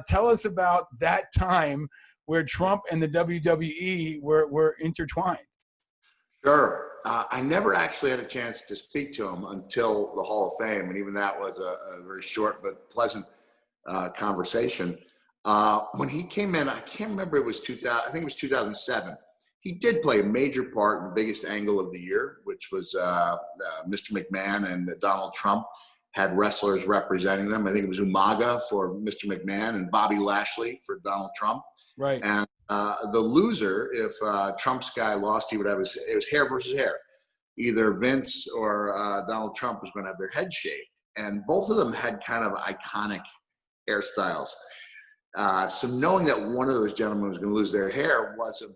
Speaker 1: Tell us about that time where Trump and the WWE were intertwined.
Speaker 2: Sure. I never actually had a chance to speak to him until the Hall of Fame, and even that was a very short but pleasant conversation. When he came in, I can't remember, it was 2000, I think it was 2007. He did play a major part in the biggest angle of the year, which was Mr. McMahon and Donald Trump had wrestlers representing them. I think it was Umaga for Mr. McMahon and Bobby Lashley for Donald Trump.
Speaker 1: Right.
Speaker 2: And the loser, if Trump's guy lost, it was hair versus hair. Either Vince or Donald Trump was going to have their head shaved. And both of them had kind of iconic hairstyles. So knowing that one of those gentlemen was going to lose their hair was a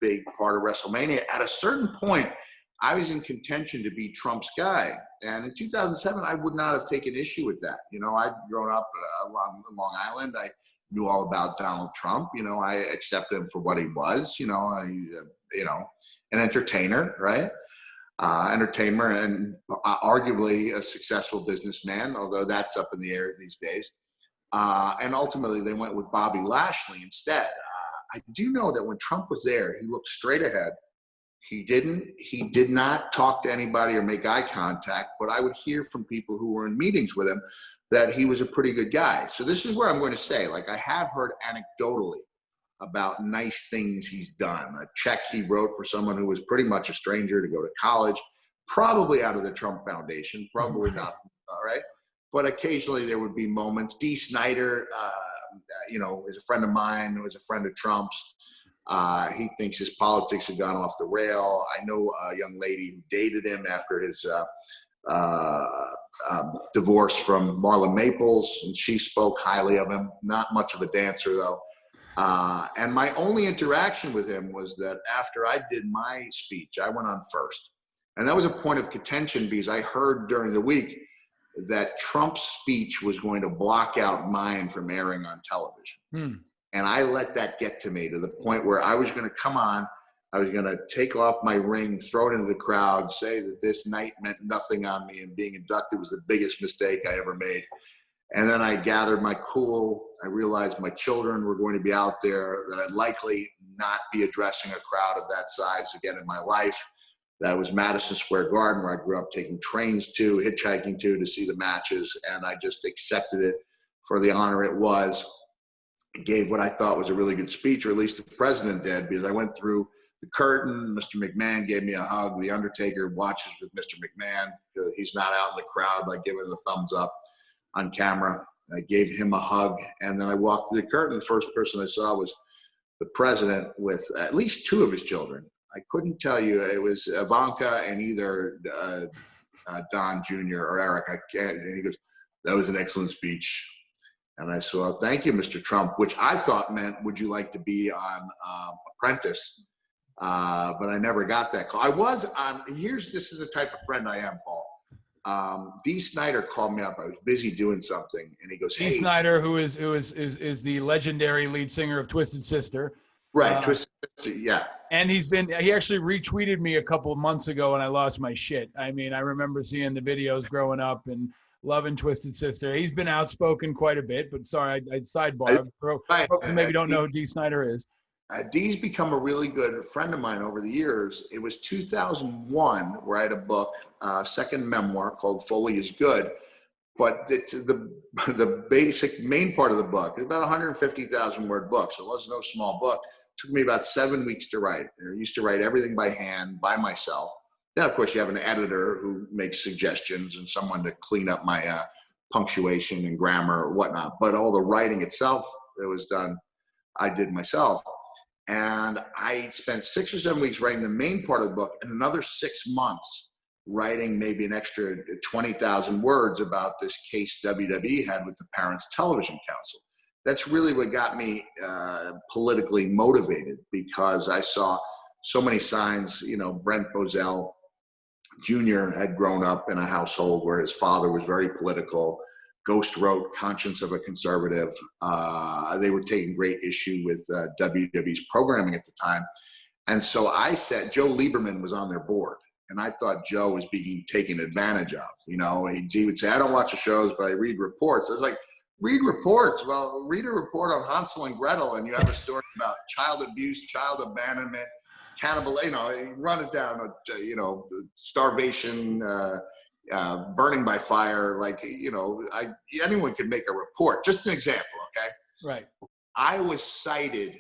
Speaker 2: big part of WrestleMania. At a certain point, I was in contention to be Trump's guy. And in 2007, I would not have taken issue with that. I'd grown up along Long Island. I knew all about Donald Trump. I accepted him for what he was, an entertainer, right? Entertainer and arguably a successful businessman, although that's up in the air these days. And ultimately they went with Bobby Lashley instead. I do know that when Trump was there, he looked straight ahead. He did not talk to anybody or make eye contact, but I would hear from people who were in meetings with him that he was a pretty good guy. So this is where I'm going to say, I have heard anecdotally about nice things he's done. A check he wrote for someone who was pretty much a stranger to go to college, probably out of the Trump Foundation, probably not, all right? But occasionally there would be moments. Dee Snider, is a friend of mine, was a friend of Trump's. He thinks his politics have gone off the rail. I know a young lady who dated him after his divorce from Marla Maples, and she spoke highly of him. Not much of a dancer, though. And my only interaction with him was that after I did my speech, I went on first. And that was a point of contention because I heard during the week that Trump's speech was going to block out mine from airing on television. And I let that get to me to the point where I was going to come on, I was going to take off my ring, throw it into the crowd, say that this night meant nothing on me and being inducted was the biggest mistake I ever made. And then I gathered my cool. I realized my children were going to be out there, that I'd likely not be addressing a crowd of that size again in my life. That was Madison Square Garden, where I grew up taking trains to, hitchhiking to see the matches. And I just accepted it for the honor it was. I gave what I thought was a really good speech, or at least the president did, because I went through the curtain. Mr. McMahon gave me a hug. The Undertaker watches with Mr. McMahon. He's not out in the crowd, like giving the thumbs up on camera. I gave him a hug, and then I walked through the curtain. The first person I saw was the president with at least two of his children. I couldn't tell you. It was Ivanka and either Don Jr. or Eric. I can't. And he goes, "That was an excellent speech." And I said, "Well, thank you, Mr. Trump," which I thought meant, "Would you like to be on Apprentice?" But I never got that call. I was on. This is the type of friend I am, Paul. Dee Snider called me up. I was busy doing something, and he goes, "Hey."
Speaker 1: Dee Snider, who is the legendary lead singer of Twisted Sister.
Speaker 2: Right, Twisted Sister, yeah.
Speaker 1: And he actually retweeted me a couple of months ago, and I lost my shit. I mean, I remember seeing the videos growing up and loving Twisted Sister. He's been outspoken quite a bit, but sorry, I sidebar. Folks who maybe don't know who Dee Snider is.
Speaker 2: Dee's become a really good friend of mine over the years. It was 2001 where I had a book, second memoir called Foley is Good. But the basic main part of the book, it's about 150,000 word book, so it wasn't no small book. It took me about 7 weeks to write. I used to write everything by hand, by myself. Then, of course, you have an editor who makes suggestions and someone to clean up my punctuation and grammar or whatnot. But all the writing itself that was done, I did myself. And I spent 6 or 7 weeks writing the main part of the book and another 6 months writing maybe an extra 20,000 words about this case WWE had with the Parents Television Council. That's really what got me politically motivated, because I saw so many signs. You know, Brent Bozell Jr. had grown up in a household where his father was very political. Ghost wrote Conscience of a Conservative. They were taking great issue with WWE's programming at the time. And so I said, Joe Lieberman was on their board, and I thought Joe was being taken advantage of. You know, he would say, I don't watch the shows, but I read reports. I was like, read reports? Well, read a report on Hansel and Gretel, and you have a story about child abuse, child abandonment, cannibal, you know, run it down, you know, starvation, burning by fire. Like, you know, anyone could make a report. Just an example, okay?
Speaker 1: Right. I
Speaker 2: was cited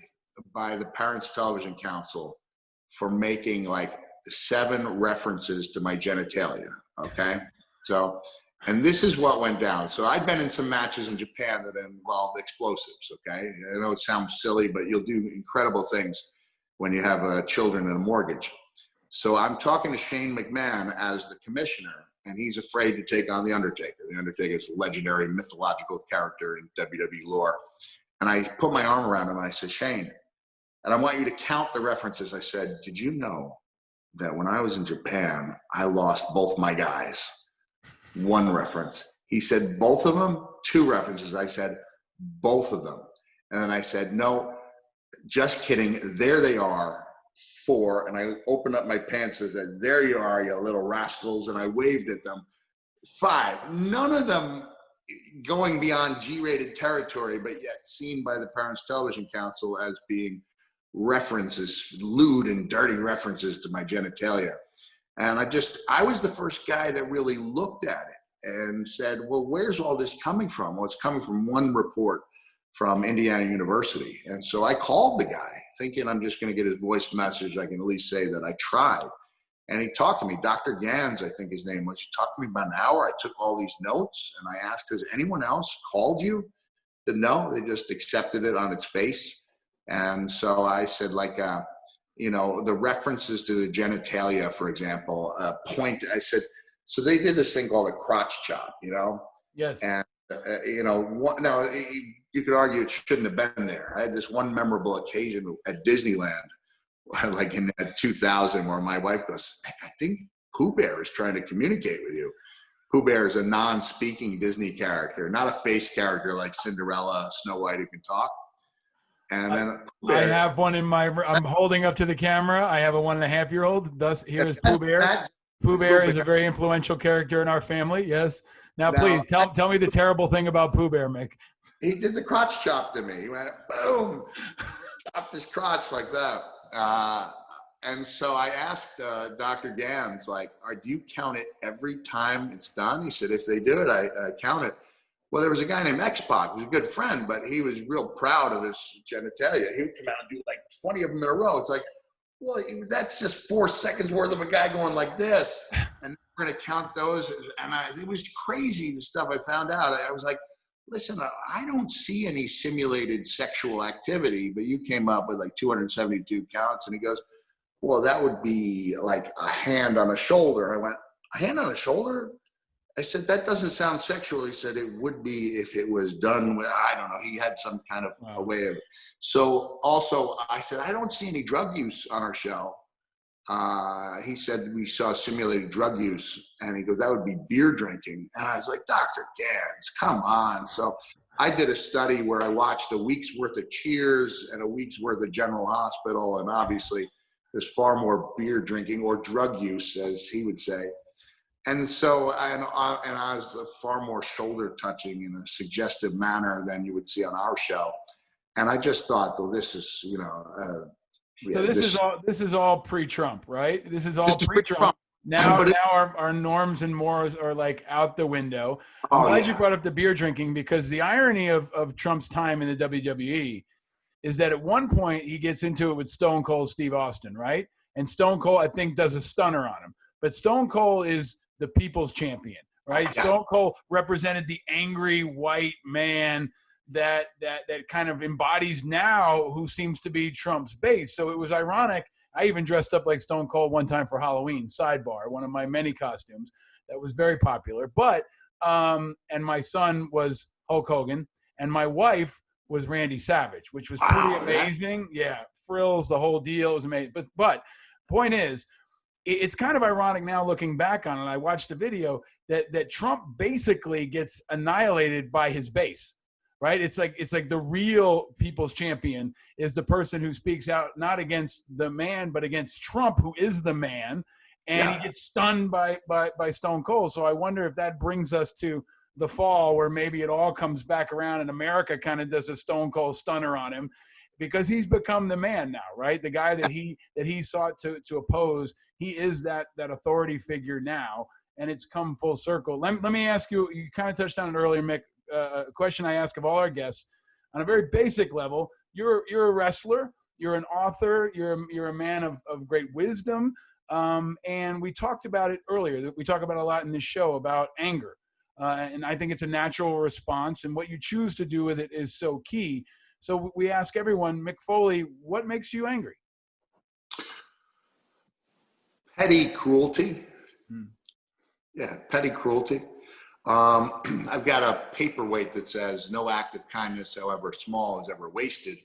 Speaker 2: by the Parents Television Council for making like 7 references to my genitalia, okay? So, and this is what went down. So I'd been in some matches in Japan that involved explosives, okay? I know it sounds silly, but you'll do incredible things when you have children and a mortgage. So I'm talking to Shane McMahon as the commissioner, and he's afraid to take on The Undertaker. The Undertaker is a legendary mythological character in WWE lore. And I put my arm around him and I said, Shane, and I want you to count the references. I said, did you know that when I was in Japan, I lost both my guys? 1 reference. He said, both of them? 2 references. I said, both of them. And then I said, no, just kidding. There they are, 4. And I opened up my pants and said, there you are, you little rascals. And I waved at them. 5. None of them going beyond G-rated territory, but yet seen by the Parents Television Council as being references, lewd and dirty references to my genitalia. And I was the first guy that really looked at it and said, well, where's all this coming from? Well, it's coming from 1 report from Indiana University. And so I called the guy thinking I'm just going to get his voice message. I can at least say that I tried. And he talked to me, Dr. Gans, I think his name was. He talked to me about an hour. I took all these notes and I asked, has anyone else called you? He said, no, they just accepted it on its face. And so I said, like, you know, the references to the genitalia, for example, I said, so they did this thing called a crotch chop, you know?
Speaker 1: Yes.
Speaker 2: And, you know, now you could argue it shouldn't have been there. I had this one memorable occasion at Disneyland, like in 2000, where my wife goes, I think Pooh Bear is trying to communicate with you. Pooh Bear is a non-speaking Disney character, not a face character like Cinderella, Snow White who can talk. And then
Speaker 1: I have one in I'm holding up to the camera. I have a 1.5-year-old. Thus, here's Pooh Bear. Pooh Bear is a very influential character in our family. Yes. Now please tell me the terrible thing about Pooh Bear, Mick.
Speaker 2: He did the crotch chop to me. He went, boom, chopped his crotch like that. And so I asked Dr. Gans, like, do you count it every time it's done? He said, if they do it, I count it. Well, there was a guy named X-Pac who was a good friend, but he was real proud of his genitalia. He would come out and do like 20 of them in a row. It's like, well, that's just 4 seconds worth of a guy going like this. And we're going to count those. And it was crazy, the stuff I found out. I was like, listen, I don't see any simulated sexual activity, but you came up with like 272 counts. And he goes, well, that would be like a hand on a shoulder. I went, a hand on a shoulder? I said, that doesn't sound sexual. He said, it would be if it was done with, I don't know. He had some kind of a way of it. So also, I said, I don't see any drug use on our show. He said, we saw simulated drug use. And he goes, that would be beer drinking. And I was like, Dr. Gans, come on. So I did a study where I watched a week's worth of Cheers and a week's worth of General Hospital. And obviously, there's far more beer drinking or drug use, as he would say. And so, and I was far more shoulder touching in a suggestive manner than you would see on our show. And I just thought, well, this is, you know.
Speaker 1: So this is all pre-Trump, right? This is all pre-Trump. Now our norms and mores are like out the window. I'm glad you brought up the beer drinking, because the irony of Trump's time in the WWE is that at one point he gets into it with Stone Cold Steve Austin, right? And Stone Cold, I think, does a stunner on him. But Stone Cold is the people's champion. right?
Speaker 2: Yes.
Speaker 1: Stone Cold represented the angry white man that kind of embodies now who seems to be Trump's base. So it was ironic. I even dressed up like Stone Cold one time for Halloween, sidebar, one of my many costumes that was very popular. But and my son was Hulk Hogan, and my wife was Randy Savage, which was pretty amazing. Yeah, frills, the whole deal. It was amazing. But point is, it's kind of ironic now looking back on it. I watched the video that Trump basically gets annihilated by his base, right? It's like the real people's champion is the person who speaks out not against the man, but against Trump, who is the man, and he gets stunned by Stone Cold. So I wonder if that brings us to the fall where maybe it all comes back around and America kind of does a Stone Cold stunner on him, because he's become the man now, right? The guy that he sought to oppose, he is that authority figure now, and it's come full circle. Let me ask you, you kind of touched on it earlier, Mick, a question I ask of all our guests on a very basic level. You're a wrestler, you're an author, you're a man of great wisdom, and we talked about it earlier. We talk about a lot in this show about anger, and I think it's a natural response, and what you choose to do with it is so key. So we ask everyone, Mick Foley, what makes you angry?
Speaker 2: Petty cruelty. Yeah, petty cruelty. I've got a paperweight that says no act of kindness, however small, is ever wasted.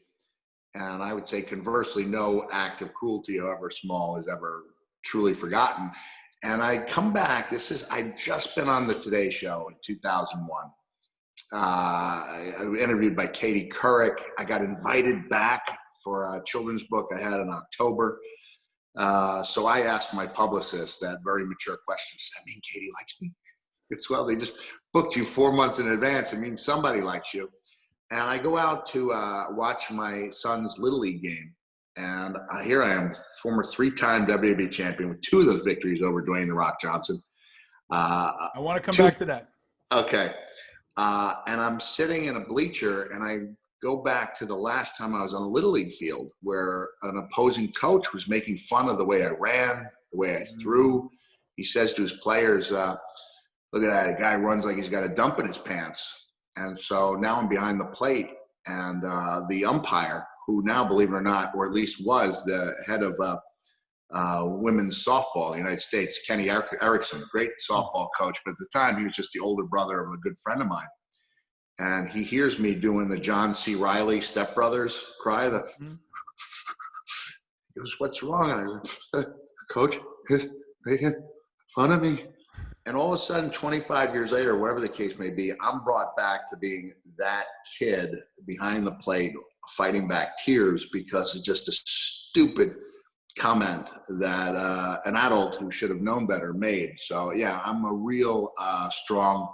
Speaker 2: And I would say conversely, no act of cruelty, however small, is ever truly forgotten. And I come back, I'd just been on the Today Show in 2001. I was interviewed by Katie Couric. I got invited back for a children's book I had in October. So I asked my publicist that very mature question. Does that mean Katie likes me? It's, well, they just booked you 4 months in advance. It means somebody likes you. And I go out to watch my son's Little League game. And here I am, former 3-time WWE champion with 2 of those victories over Dwayne "The Rock" Johnson.
Speaker 1: I want to come back to that.
Speaker 2: Okay. And I'm sitting in a bleacher, and I go back to the last time I was on a Little League field where an opposing coach was making fun of the way I ran, the way I threw. He says to his players, look at that, a guy runs like he's got a dump in his pants. And so now I'm behind the plate, and the umpire, who now, believe it or not, or at least was the head of women's softball in the United States, Kenny Erickson, great softball coach, but at the time he was just the older brother of a good friend of mine. And he hears me doing the John C. Reilly Step Brothers cry. He goes, "What's wrong?" And I go, "Coach, he's making fun of me." And all of a sudden, 25 years later, whatever the case may be, I'm brought back to being that kid behind the plate, fighting back tears because it's just a stupid comment that an adult who should have known better made. So yeah, I'm a real strong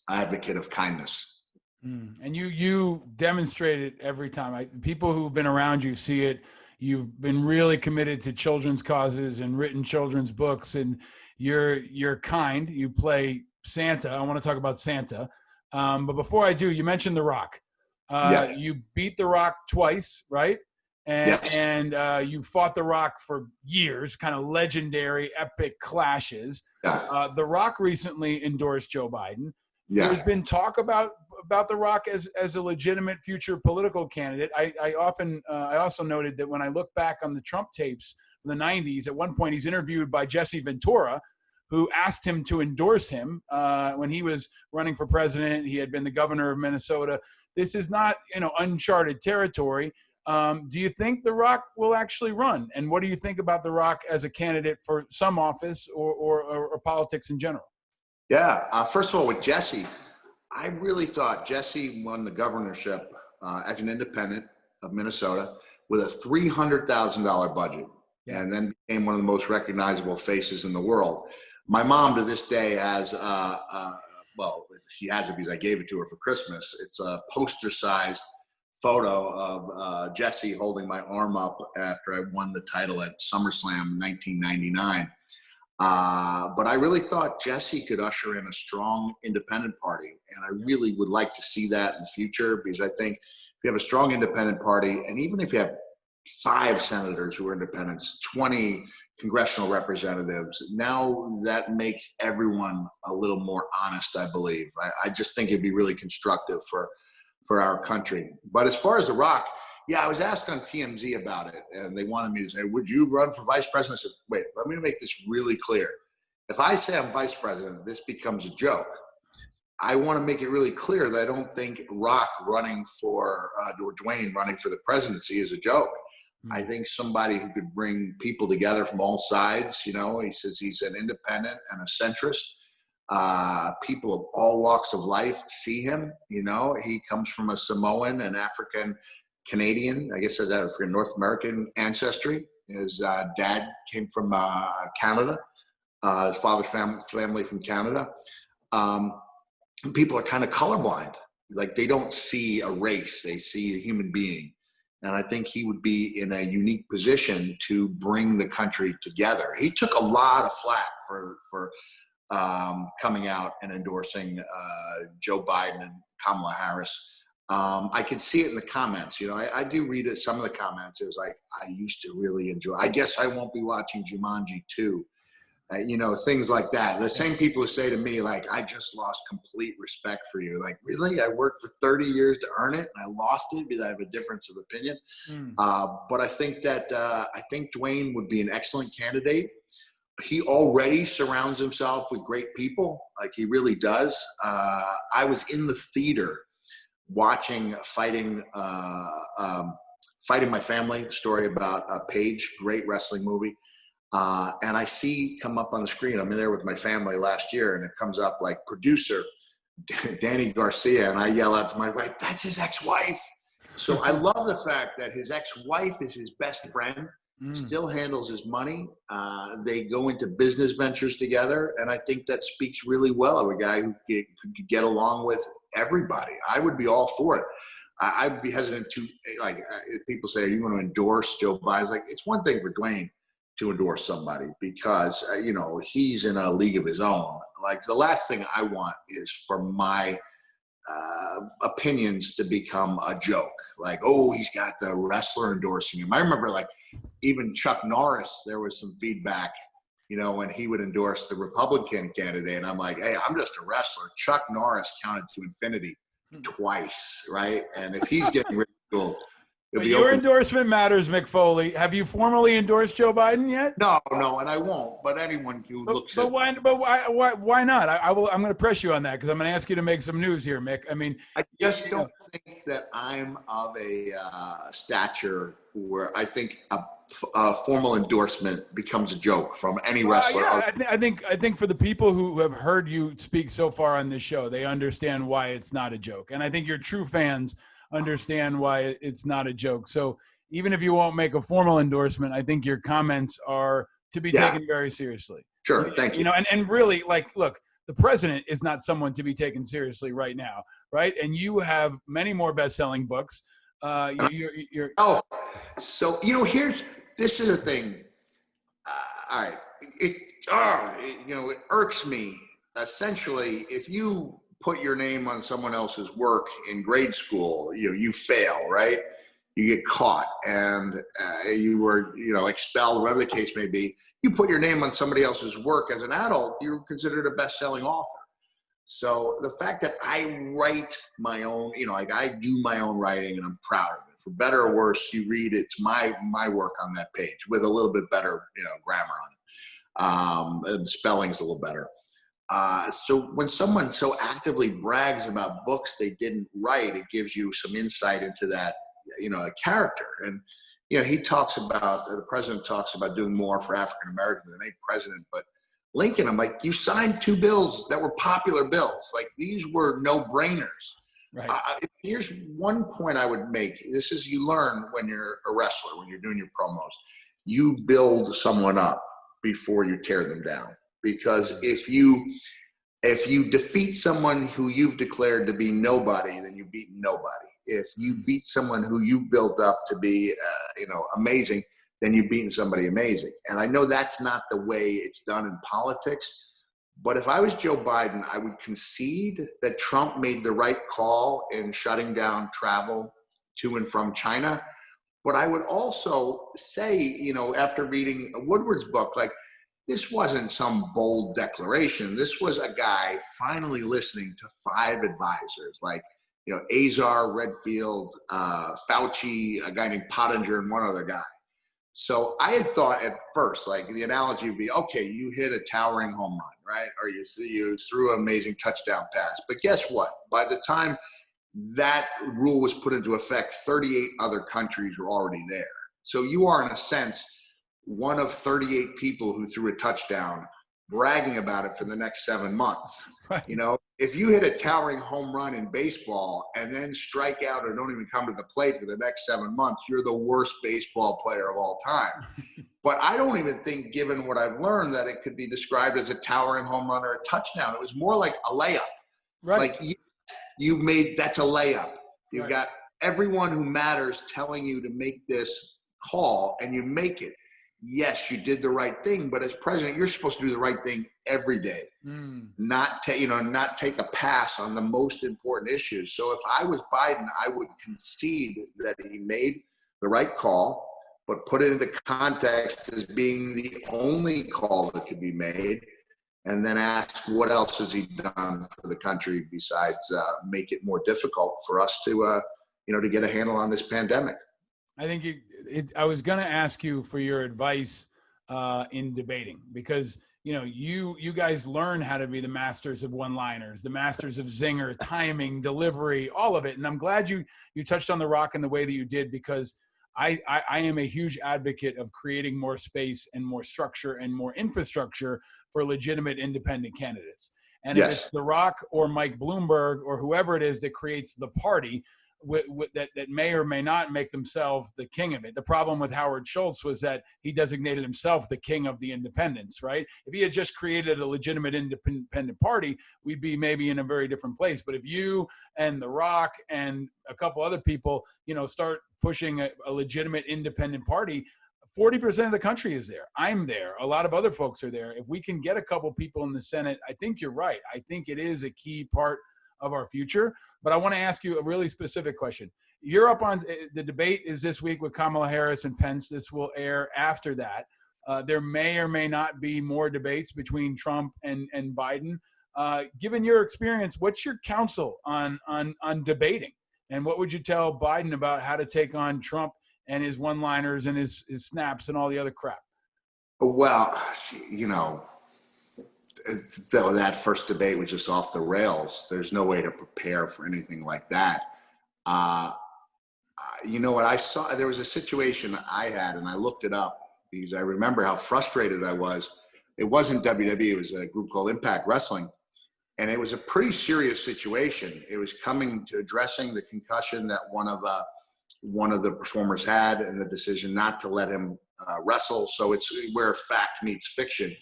Speaker 2: advocate of kindness.
Speaker 1: And you demonstrate it every time. People who've been around you see it. You've been really committed to children's causes and written children's books, and you're kind. You play Santa. I want to talk about Santa. But before I do, you mentioned The Rock. You beat The Rock twice, right? And you fought The Rock for years, kind of legendary, epic clashes. The Rock recently endorsed Joe Biden. There's been talk about The Rock as a legitimate future political candidate. I also noted that when I look back on the Trump tapes from the 90s, at one point he's interviewed by Jesse Ventura, who asked him to endorse him when he was running for president. He had been the governor of Minnesota. This is not, uncharted territory. Do you think The Rock will actually run? And what do you think about The Rock as a candidate for some office or politics in general?
Speaker 2: Yeah. First of all, with Jesse, I really thought Jesse won the governorship as an independent of Minnesota with a $300,000 budget, and then became one of the most recognizable faces in the world. My mom to this day has, well, she has it because I gave it to her for Christmas. It's a poster-sized photo of Jesse holding my arm up after I won the title at SummerSlam in 1999. But I really thought Jesse could usher in a strong independent party. And I really would like to see that in the future, because I think if you have a strong independent party, and even if you have 5 senators who are independents, 20 congressional representatives. Now that makes everyone a little more honest, I believe. I just think it'd be really constructive for our country. But as far as The Rock, yeah, I was asked on TMZ about it, and they wanted me to say, would you run for vice president? I said, wait, let me make this really clear. If I say I'm vice president, this becomes a joke. I want to make it really clear that I don't think Rock running for, or Dwayne running for the presidency is a joke. I think somebody who could bring people together from all sides, he says he's an independent and a centrist. People of all walks of life see him, he comes from a Samoan and African Canadian, I guess, has African North American ancestry. His dad came from Canada, his father's family from Canada. People are kind of colorblind. Like, they don't see a race, they see a human being. And I think he would be in a unique position to bring the country together. He took a lot of flack for coming out and endorsing Joe Biden and Kamala Harris. I could see it in the comments. I do read it, some of the comments. It was like, I used to really enjoy. I guess I won't be watching Jumanji 2. Things like that. The same people who say to me, like, I just lost complete respect for you. Like, really? I worked for 30 years to earn it, and I lost it because I have a difference of opinion. But I think that Dwayne would be an excellent candidate. He already surrounds himself with great people. Like, he really does. I was in the theater watching Fighting My Family, story about Paige, great wrestling movie. And I see come up on the screen, I'm in there with my family last year, and it comes up like producer Danny Garcia, and I yell out to my wife, that's his ex-wife. So I love the fact that his ex-wife is his best friend, still handles his money. They go into business ventures together, and I think that speaks really well of a guy who could get along with everybody. I would be all for it. I'd be hesitant to, like, people say, are you going to endorse Joe Biden? Like, it's one thing for Dwayne to endorse somebody because, he's in a league of his own. Like, the last thing I want is for my opinions to become a joke. Like, oh, he's got the wrestler endorsing him. I remember, like, even Chuck Norris, there was some feedback, when he would endorse the Republican candidate. And I'm like, hey, I'm just a wrestler. Chuck Norris counted to infinity twice, right? And if he's getting ridiculed,
Speaker 1: but your endorsement matters, Mick Foley. Have you formally endorsed Joe Biden yet?
Speaker 2: No, and I won't. But anyone who looks at
Speaker 1: why not? I'm going to press you on that because I'm going to ask you to make some news here, Mick. I mean,
Speaker 2: I just don't think that I'm of a stature where I think a formal endorsement becomes a joke from any wrestler.
Speaker 1: Yeah, I think for the people who have heard you speak so far on this show, they understand why it's not a joke, and I think your true fans understand why it's not a joke. So even if you won't make a formal endorsement, I think your comments are to be taken very seriously.
Speaker 2: Sure, thank you.
Speaker 1: And really, like, look, the president is not someone to be taken seriously right now, right? And you have many more best-selling books. You're
Speaker 2: so this is the thing. All right, it irks me. Essentially, if you put your name on someone else's work in grade school, you fail, right? You get caught and you were, expelled, whatever the case may be. You put your name on somebody else's work as an adult, you're considered a best-selling author. So the fact that I write my own, I do my own writing and I'm proud of it. For better or worse, you read, it's my work on that page with a little bit better, grammar on it. And spelling's a little better. So when someone so actively brags about books they didn't write, it gives you some insight into that, a character. And, the president talks about doing more for African Americans than any president. But Lincoln, I'm like, you signed 2 bills that were popular bills. Like, these were no-brainers.
Speaker 1: right.
Speaker 2: Here's one point I would make. This is, you learn when you're a wrestler, when you're doing your promos. You build someone up before you tear them down. Because if you defeat someone who you've declared to be nobody, then you beat nobody. If you beat someone who you built up to be, amazing, then you've beaten somebody amazing. And I know that's not the way it's done in politics. But if I was Joe Biden, I would concede that Trump made the right call in shutting down travel to and from China. But I would also say, after reading Woodward's book, like, this wasn't some bold declaration. This was a guy finally listening to 5 advisors, like, Azar, Redfield, Fauci, a guy named Pottinger, and one other guy. So I had thought at first, like, the analogy would be, okay, you hit a towering home run, right? Or you threw an amazing touchdown pass. But guess what? By the time that rule was put into effect, 38 other countries were already there. So you are, in a sense, one of 38 people who threw a touchdown, bragging about it for the next 7 months.
Speaker 1: Right.
Speaker 2: If you hit a towering home run in baseball and then strike out or don't even come to the plate for the next 7 months, you're the worst baseball player of all time. But I don't even think, given what I've learned, that it could be described as a towering home run or a touchdown. It was more like a layup.
Speaker 1: Right.
Speaker 2: Like, that's a layup. You've got everyone who matters telling you to make this call, and you make it. Yes, you did the right thing, but as president, you're supposed to do the right thing every day, not take a pass on the most important issues. So if I was Biden, I would concede that he made the right call, but put it into context as being the only call that could be made, and then ask what else has he done for the country besides make it more difficult for us to get a handle on this pandemic.
Speaker 1: I think I was going to ask you for your advice in debating, because you guys learn how to be the masters of one-liners, the masters of zinger, timing, delivery, all of it. And I'm glad you touched on The Rock in the way that you did, because I am a huge advocate of creating more space and more structure and more infrastructure for legitimate independent candidates. And if it's The Rock or Mike Bloomberg or whoever it is that creates the party, that may or may not make themselves the king of it. The problem with Howard Schultz was that he designated himself the king of the independents, right? If he had just created a legitimate independent party, we'd be maybe in a very different place. But if you and The Rock and a couple other people, start pushing a legitimate independent party, 40% of the country is there. I'm there. A lot of other folks are there. If we can get a couple people in the Senate, I think you're right. I think it is a key part of our future. But I want to ask you a really specific question. You're up on the debate is this week with Kamala Harris and Pence. This will air after that. There may or may not be more debates between Trump and Biden. Given your experience, what's your counsel on debating? And what would you tell Biden about how to take on Trump and his one-liners and his snaps and all the other crap?
Speaker 2: Well, so that first debate was just off the rails. There's no way to prepare for anything like that. What I saw, there was a situation I had, and I looked it up because I remember how frustrated I was. It wasn't WWE, it was a group called Impact Wrestling. And it was a pretty serious situation. It was coming to addressing the concussion that one of the performers had, and the decision not to let him wrestle. So it's where fact meets fiction.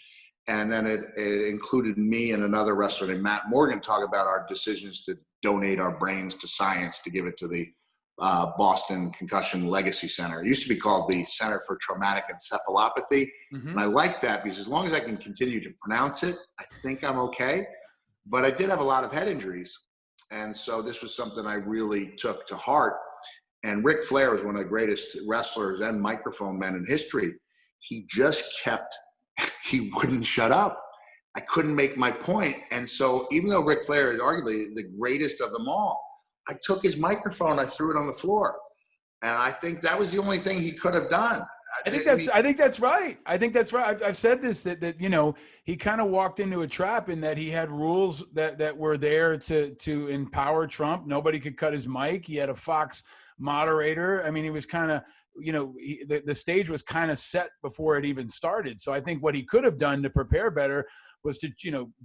Speaker 2: And then it included me and another wrestler named Matt Morgan talk about our decisions to donate our brains to science to give it to the Boston Concussion Legacy Center. It used to be called the Center for Traumatic Encephalopathy. Mm-hmm. And I like that because as long as I can continue to pronounce it, I think I'm okay. But I did have a lot of head injuries. And so this was something I really took to heart. And Ric Flair was one of the greatest wrestlers and microphone men in history. He wouldn't shut up. I couldn't make my point. And so even though Ric Flair is arguably the greatest of them all, I took his microphone, I threw it on the floor. And I think that was the only thing he could have done.
Speaker 1: I think that's right. I've said this, that he kind of walked into a trap in that he had rules that were there to empower Trump. Nobody could cut his mic. He had a Fox moderator. I mean, he was kind of, the stage was kind of set before it even started. So I think what he could have done to prepare better was to,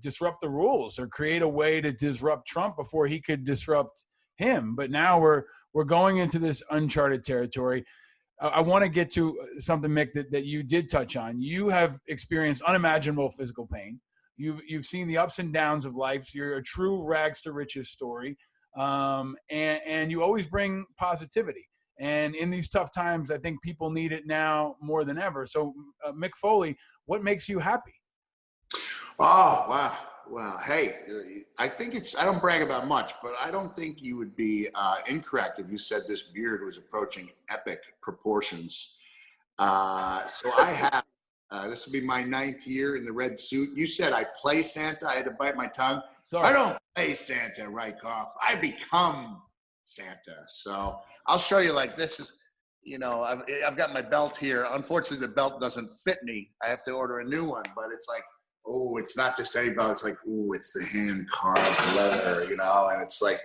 Speaker 1: disrupt the rules or create a way to disrupt Trump before he could disrupt him. But now we're going into this uncharted territory. I want to get to something, Mick, that you did touch on. You have experienced unimaginable physical pain. You've seen the ups and downs of life. So you're a true rags to riches story. And you always bring positivity. And in these tough times, I think people need it now more than ever. So, Mick Foley, what makes you happy?
Speaker 2: Oh, wow. Well, hey, I think I don't brag about much, but I don't think you would be incorrect if you said this beard was approaching epic proportions. So I have, this will be my 9th year in the red suit. You said I play Santa. I had to bite my tongue.
Speaker 1: Sorry.
Speaker 2: I don't play Santa, Rykoff. I become Santa. So I'll show you, like, this is, I've got my belt here. Unfortunately, the belt doesn't fit me. I have to order a new one, but it's like, oh, it's not just any belt. It's like, oh, it's the hand-carved leather, and it's like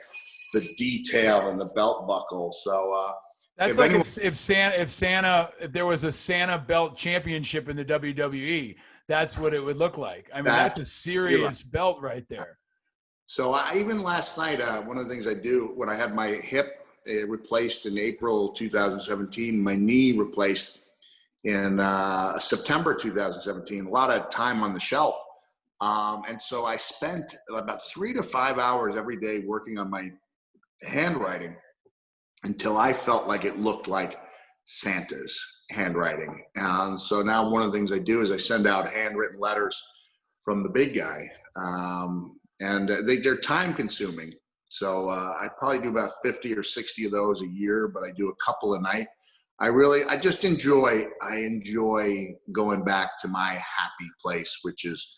Speaker 2: the detail in the belt buckle. So
Speaker 1: that's like if there was a Santa belt championship in the WWE, that's what it would look like. I mean, that's a serious belt right there.
Speaker 2: So even last night, one of the things I do when I had my hip replaced in April 2017, my knee replaced in September 2017, a lot of time on the shelf. And so I spent about 3 to 5 hours every day working on my handwriting until I felt like it looked like Santa's handwriting. And so now one of the things I do is I send out handwritten letters from the big guy. And they're time consuming. So I probably do about 50 or 60 of those a year, but I do a couple a night. I just enjoy going back to my happy place, which is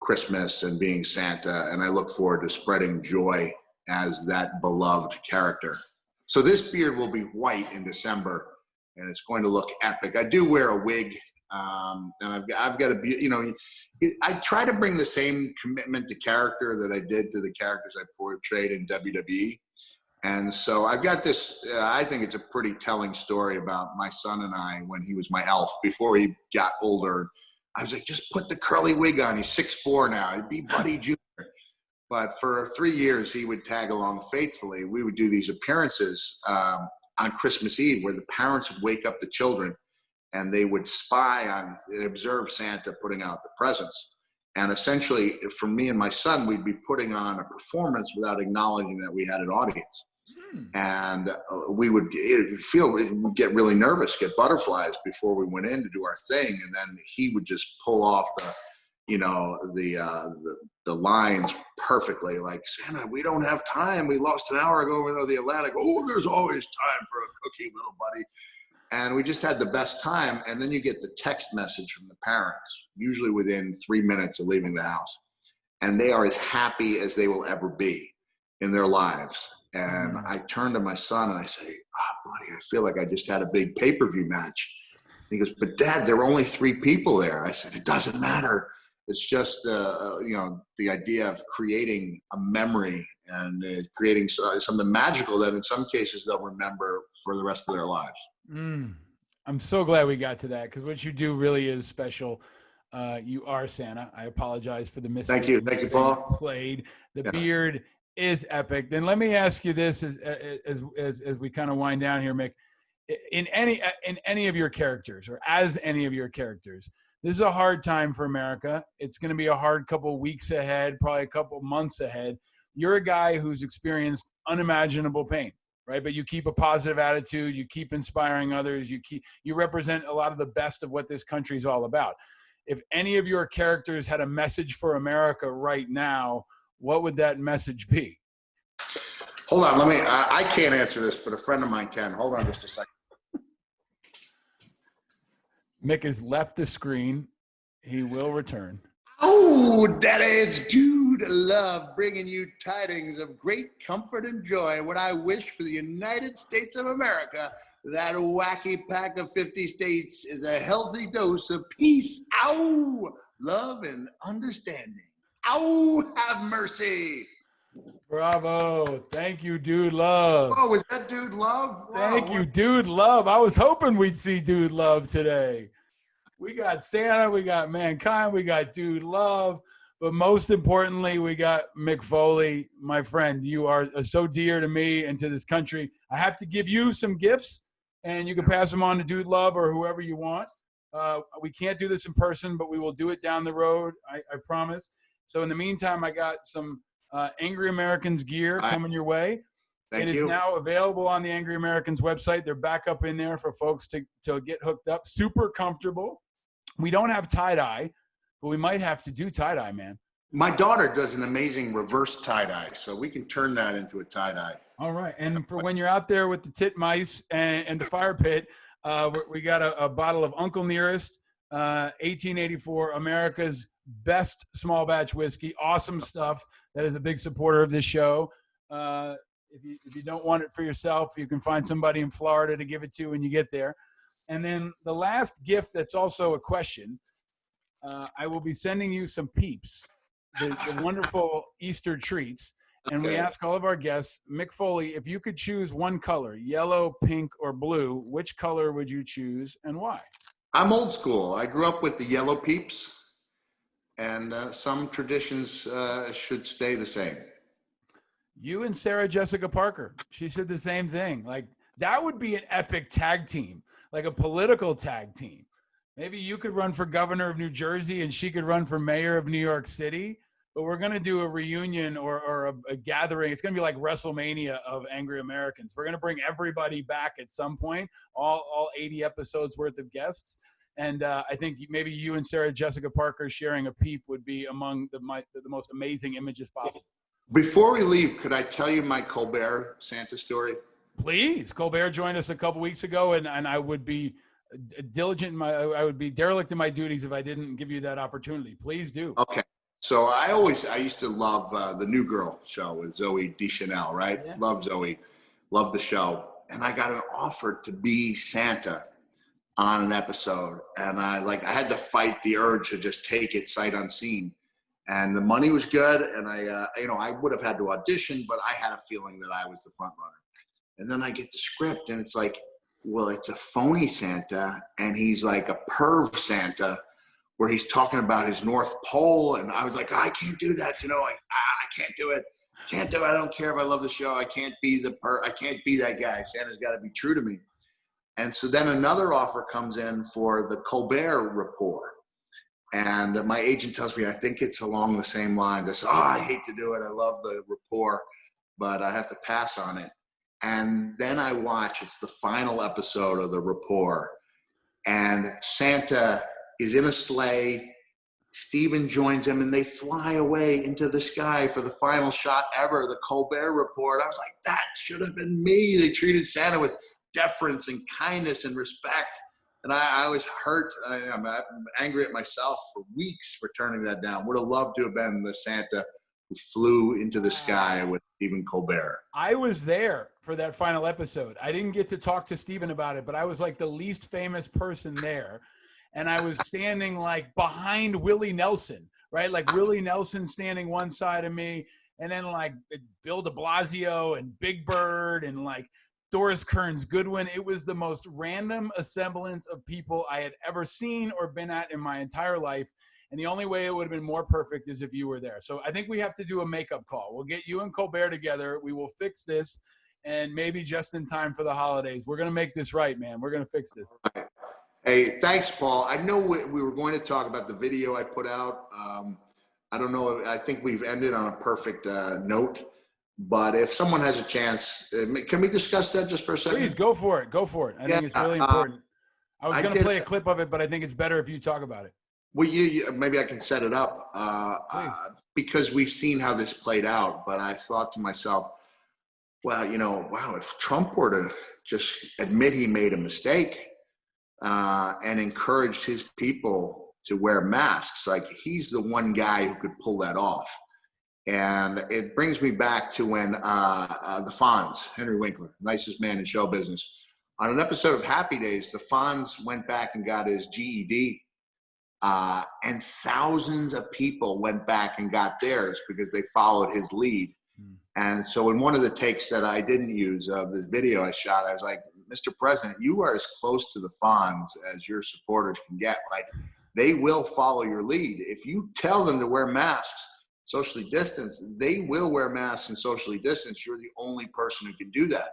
Speaker 2: Christmas and being Santa. And I look forward to spreading joy as that beloved character. So this beard will be white in December and it's going to look epic. I do wear a wig. And I've got to be, I try to bring the same commitment to character that I did to the characters I portrayed in WWE. And so I've got this, I think it's a pretty telling story about my son and I when he was my elf before he got older. I was like, just put the curly wig on. He's 6'4" now. He'd be Buddy Jr. But for 3 years, he would tag along faithfully. We would do these appearances on Christmas Eve where the parents would wake up the children and they would observe Santa putting out the presents. And essentially, for me and my son, we'd be putting on a performance without acknowledging that we had an audience. And we'd get really nervous, get butterflies before we went in to do our thing. And then he would just pull off the lines perfectly, like, Santa, we don't have time. We lost an hour ago over the Atlantic. Oh, there's always time for a cookie, little buddy. And we just had the best time. And then you get the text message from the parents, usually within 3 minutes of leaving the house. And they are as happy as they will ever be in their lives. And I turn to my son and I say, buddy, I feel like I just had a big pay-per-view match. And he goes, but Dad, there were only 3 people there. I said, it doesn't matter. It's just, the idea of creating a memory and creating something magical that in some cases they'll remember for the rest of their lives.
Speaker 1: I'm so glad we got to that because what you do really is special. You are Santa. I apologize for the mistake.
Speaker 2: Thank you, Paul.
Speaker 1: Played. The beard is epic. Then let me ask you this as we kind of wind down here, Mick. In any of your characters or as any of your characters, this is a hard time for America. It's going to be a hard couple of weeks ahead, probably a couple of months ahead. You're a guy who's experienced unimaginable pain, right? But you keep a positive attitude. You keep inspiring others. You represent a lot of the best of what this country is all about. If any of your characters had a message for America right now, what would that message be?
Speaker 2: Hold on. I can't answer this, but a friend of mine can. Hold on just a second.
Speaker 1: Mick has left the screen. He will return.
Speaker 2: Oh, Daddy, it's Dude Love bringing you tidings of great comfort and joy. What I wish for the United States of America, that wacky pack of 50 states, is a healthy dose of peace, love, and understanding. Have mercy.
Speaker 1: Bravo. Thank you, Dude Love.
Speaker 2: Oh, was that Dude Love?
Speaker 1: Thank you, Dude Love. I was hoping we'd see Dude Love today. We got Santa, we got Mankind, we got Dude Love, but most importantly, we got Mick Foley. My friend, you are so dear to me and to this country. I have to give you some gifts, and you can pass them on to Dude Love or whoever you want. We can't do this in person, but we will do it down the road, I promise. So in the meantime, I got some Angry Americans gear coming your way. It is now available on the Angry Americans website. They're back up in there for folks to get hooked up. Super comfortable. We don't have tie-dye, but we might have to do tie-dye, man.
Speaker 2: My daughter does an amazing reverse tie-dye, so we can turn that into a tie-dye.
Speaker 1: All right. And for when you're out there with the titmice and the fire pit, we got a bottle of Uncle Nearest, 1884, America's best small batch whiskey. Awesome stuff. That is a big supporter of this show. If you don't want it for yourself, you can find somebody in Florida to give it to when you get there. And then the last gift that's also a question, I will be sending you some Peeps, the wonderful Easter treats. And we ask all of our guests, Mick Foley, if you could choose one color, yellow, pink, or blue, which color would you choose and why?
Speaker 2: I'm old school. I grew up with the yellow Peeps, and some traditions should stay the same.
Speaker 1: You and Sarah Jessica Parker. She said the same thing. Like, that would be an epic tag team, like a political tag team. Maybe you could run for governor of New Jersey and she could run for mayor of New York City. But we're going to do a reunion or a gathering. It's going to be like WrestleMania of Angry Americans. We're going to bring everybody back at some point, all 80 episodes worth of guests. And I think maybe you and Sarah Jessica Parker sharing a Peep would be among the most amazing images possible.
Speaker 2: Before we leave, could I tell you my Colbert Santa story?
Speaker 1: Please. Colbert joined us a couple weeks ago, and I would be I would be derelict in my duties if I didn't give you that opportunity. Please do.
Speaker 2: Okay. So I used to love the New Girl show with Zoe Deschanel, right? Yeah. Love Zoe, love the show. And I got an offer to be Santa on an episode. And I had to fight the urge to just take it sight unseen. And the money was good. And I would have had to audition, but I had a feeling that I was the front runner. And then I get the script and it's like, well, it's a phony Santa. And he's like a perv Santa where he's talking about his North Pole. And I was like, I can't do that. I can't do it. Can't do it. I don't care if I love the show. I can't be I can't be that guy. Santa's got to be true to me. And so then another offer comes in for the Colbert Report. And my agent tells me, I think it's along the same lines. I said, I hate to do it. I love the Report, but I have to pass on it. And then I watch, it's the final episode of the Report. And Santa is in a sleigh. Steven joins him and they fly away into the sky for the final shot ever, the Colbert Report. I was like, that should have been me. They treated Santa with deference and kindness and respect. And I was hurt. I'm angry at myself for weeks for turning that down. Would have loved to have been the Santa who flew into the sky with Stephen Colbert.
Speaker 1: I was there for that final episode. I didn't get to talk to Stephen about it, but I was like the least famous person there. And I was standing like behind Willie Nelson, right? Like Willie Nelson standing one side of me, and then like Bill de Blasio and Big Bird and like Doris Kearns Goodwin. It was the most random assemblance of people I had ever seen or been at in my entire life. And the only way it would have been more perfect is if you were there. So I think we have to do a makeup call. We'll get you and Colbert together. We will fix this, and maybe just in time for the holidays. We're going to make this right, man. We're going to fix this.
Speaker 2: Hey, thanks, Paul. I know we were going to talk about the video I put out. I don't know. I think we've ended on a perfect note. But if someone has a chance, can we discuss that just for a second?
Speaker 1: Please, go for it. Go for it. I think it's really important. I was going to play a clip of it, but I think it's better if you talk about it.
Speaker 2: Well, maybe I can set it up because we've seen how this played out. But I thought to myself, well, wow, if Trump were to just admit he made a mistake and encouraged his people to wear masks, like he's the one guy who could pull that off. And it brings me back to when the Fonz, Henry Winkler, nicest man in show business, on an episode of Happy Days, the Fonz went back and got his GED. And thousands of people went back and got theirs because they followed his lead. And so in one of the takes that I didn't use of the video I shot, I was like, Mr. President, you are as close to the Fonz as your supporters can get. Like, they will follow your lead. If you tell them to wear masks, socially distance, they will wear masks and socially distance. You're the only person who can do that.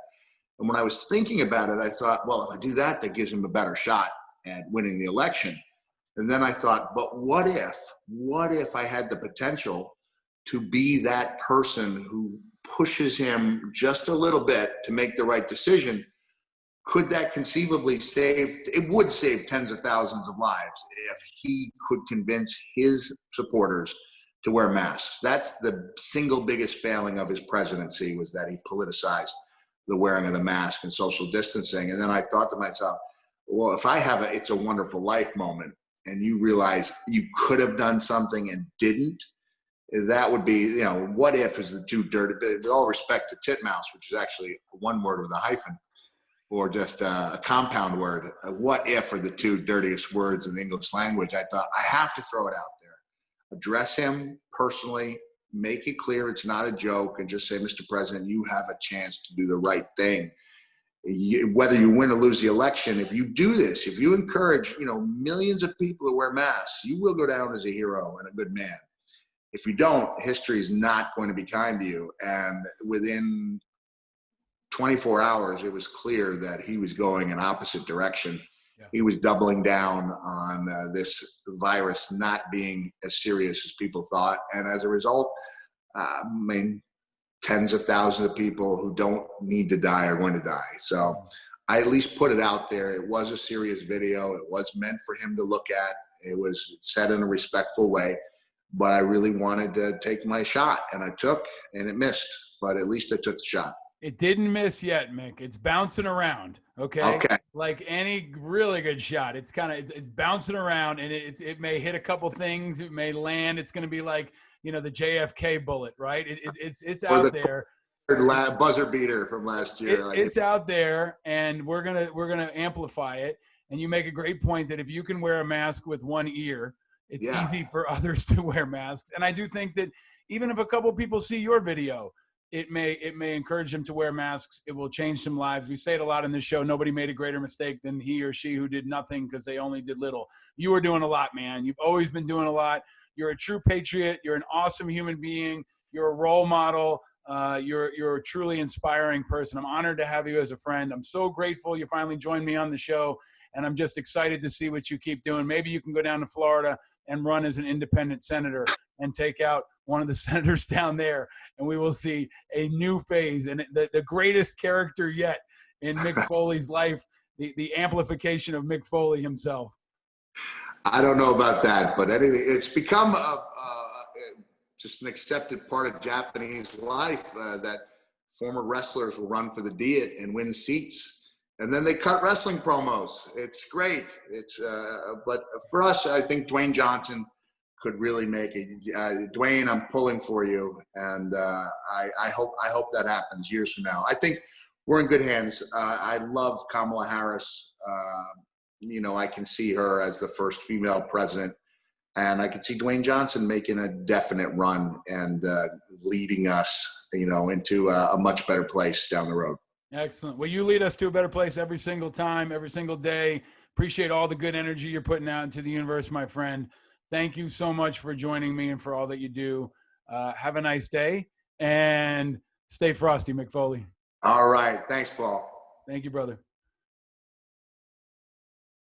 Speaker 2: And when I was thinking about it, I thought, well, if I do that, that gives him a better shot at winning the election. And then I thought, but what if I had the potential to be that person who pushes him just a little bit to make the right decision? Could that conceivably it would save tens of thousands of lives if he could convince his supporters to wear masks. That's the single biggest failing of his presidency, was that he politicized the wearing of the mask and social distancing. And then I thought to myself, well, if I have a "It's a Wonderful Life" moment and you realize you could have done something and didn't, that would be, you know, what if is the two dirty, with all respect to titmouse, which is actually one word with a hyphen, or just a compound word. What if are the two dirtiest words in the English language. I thought, I have to throw it out there. Address him personally, make it clear it's not a joke, and just say, Mr. President, you have a chance to do the right thing. Whether you win or lose the election, if you do this, if you encourage, you know, millions of people to wear masks, you will go down as a hero and a good man. If you don't, history is not going to be kind to you. And within 24 hours, it was clear that he was going in opposite direction. Yeah. He was doubling down on this virus not being as serious as people thought. And as a result, I mean, tens of thousands of people who don't need to die are going to die. So I at least put it out there. It was a serious video. It was meant for him to look at. It was said in a respectful way. But I really wanted to take my shot, and I took, and it missed. But at least I took the shot.
Speaker 1: It didn't miss yet, Mick. It's bouncing around. Okay. Like any really good shot, it's kind of it's bouncing around, and it may hit a couple things. It may land. It's going to be like, you know, the JFK bullet, right? It's out there.
Speaker 2: Buzzer beater from last year.
Speaker 1: It's out there, and we're gonna amplify it. And you make a great point that if you can wear a mask with one ear, it's easy for others to wear masks. And I do think that even if a couple people see your video, it may encourage them to wear masks. It will change some lives. We say it a lot in this show. Nobody made a greater mistake than he or she who did nothing because they only did little. You are doing a lot, man. You've always been doing a lot. You're a true patriot. You're an awesome human being. You're a role model. You're a truly inspiring person. I'm honored to have you as a friend. I'm so grateful you finally joined me on the show, and I'm just excited to see what you keep doing. Maybe you can go down to Florida and run as an independent senator and take out one of the senators down there, and we will see a new phase and the greatest character yet in Mick Foley's life, the amplification of Mick Foley himself.
Speaker 2: I don't know about that, but anything, it's become just an accepted part of Japanese life that former wrestlers will run for the Diet and win seats, and then they cut wrestling promos. It's great. It's but for us, I think Dwayne Johnson could really make it. Dwayne, I'm pulling for you, and I hope that happens years from now. I think we're in good hands. I love Kamala Harris. You know, I can see her as the first female president. And I can see Dwayne Johnson making a definite run and leading us, you know, into a much better place down the road.
Speaker 1: Excellent. Well, you lead us to a better place every single time, every single day. Appreciate all the good energy you're putting out into the universe, my friend. Thank you so much for joining me and for all that you do. Have a nice day and stay frosty, Mick Foley.
Speaker 2: All right. Thanks, Paul.
Speaker 1: Thank you, brother.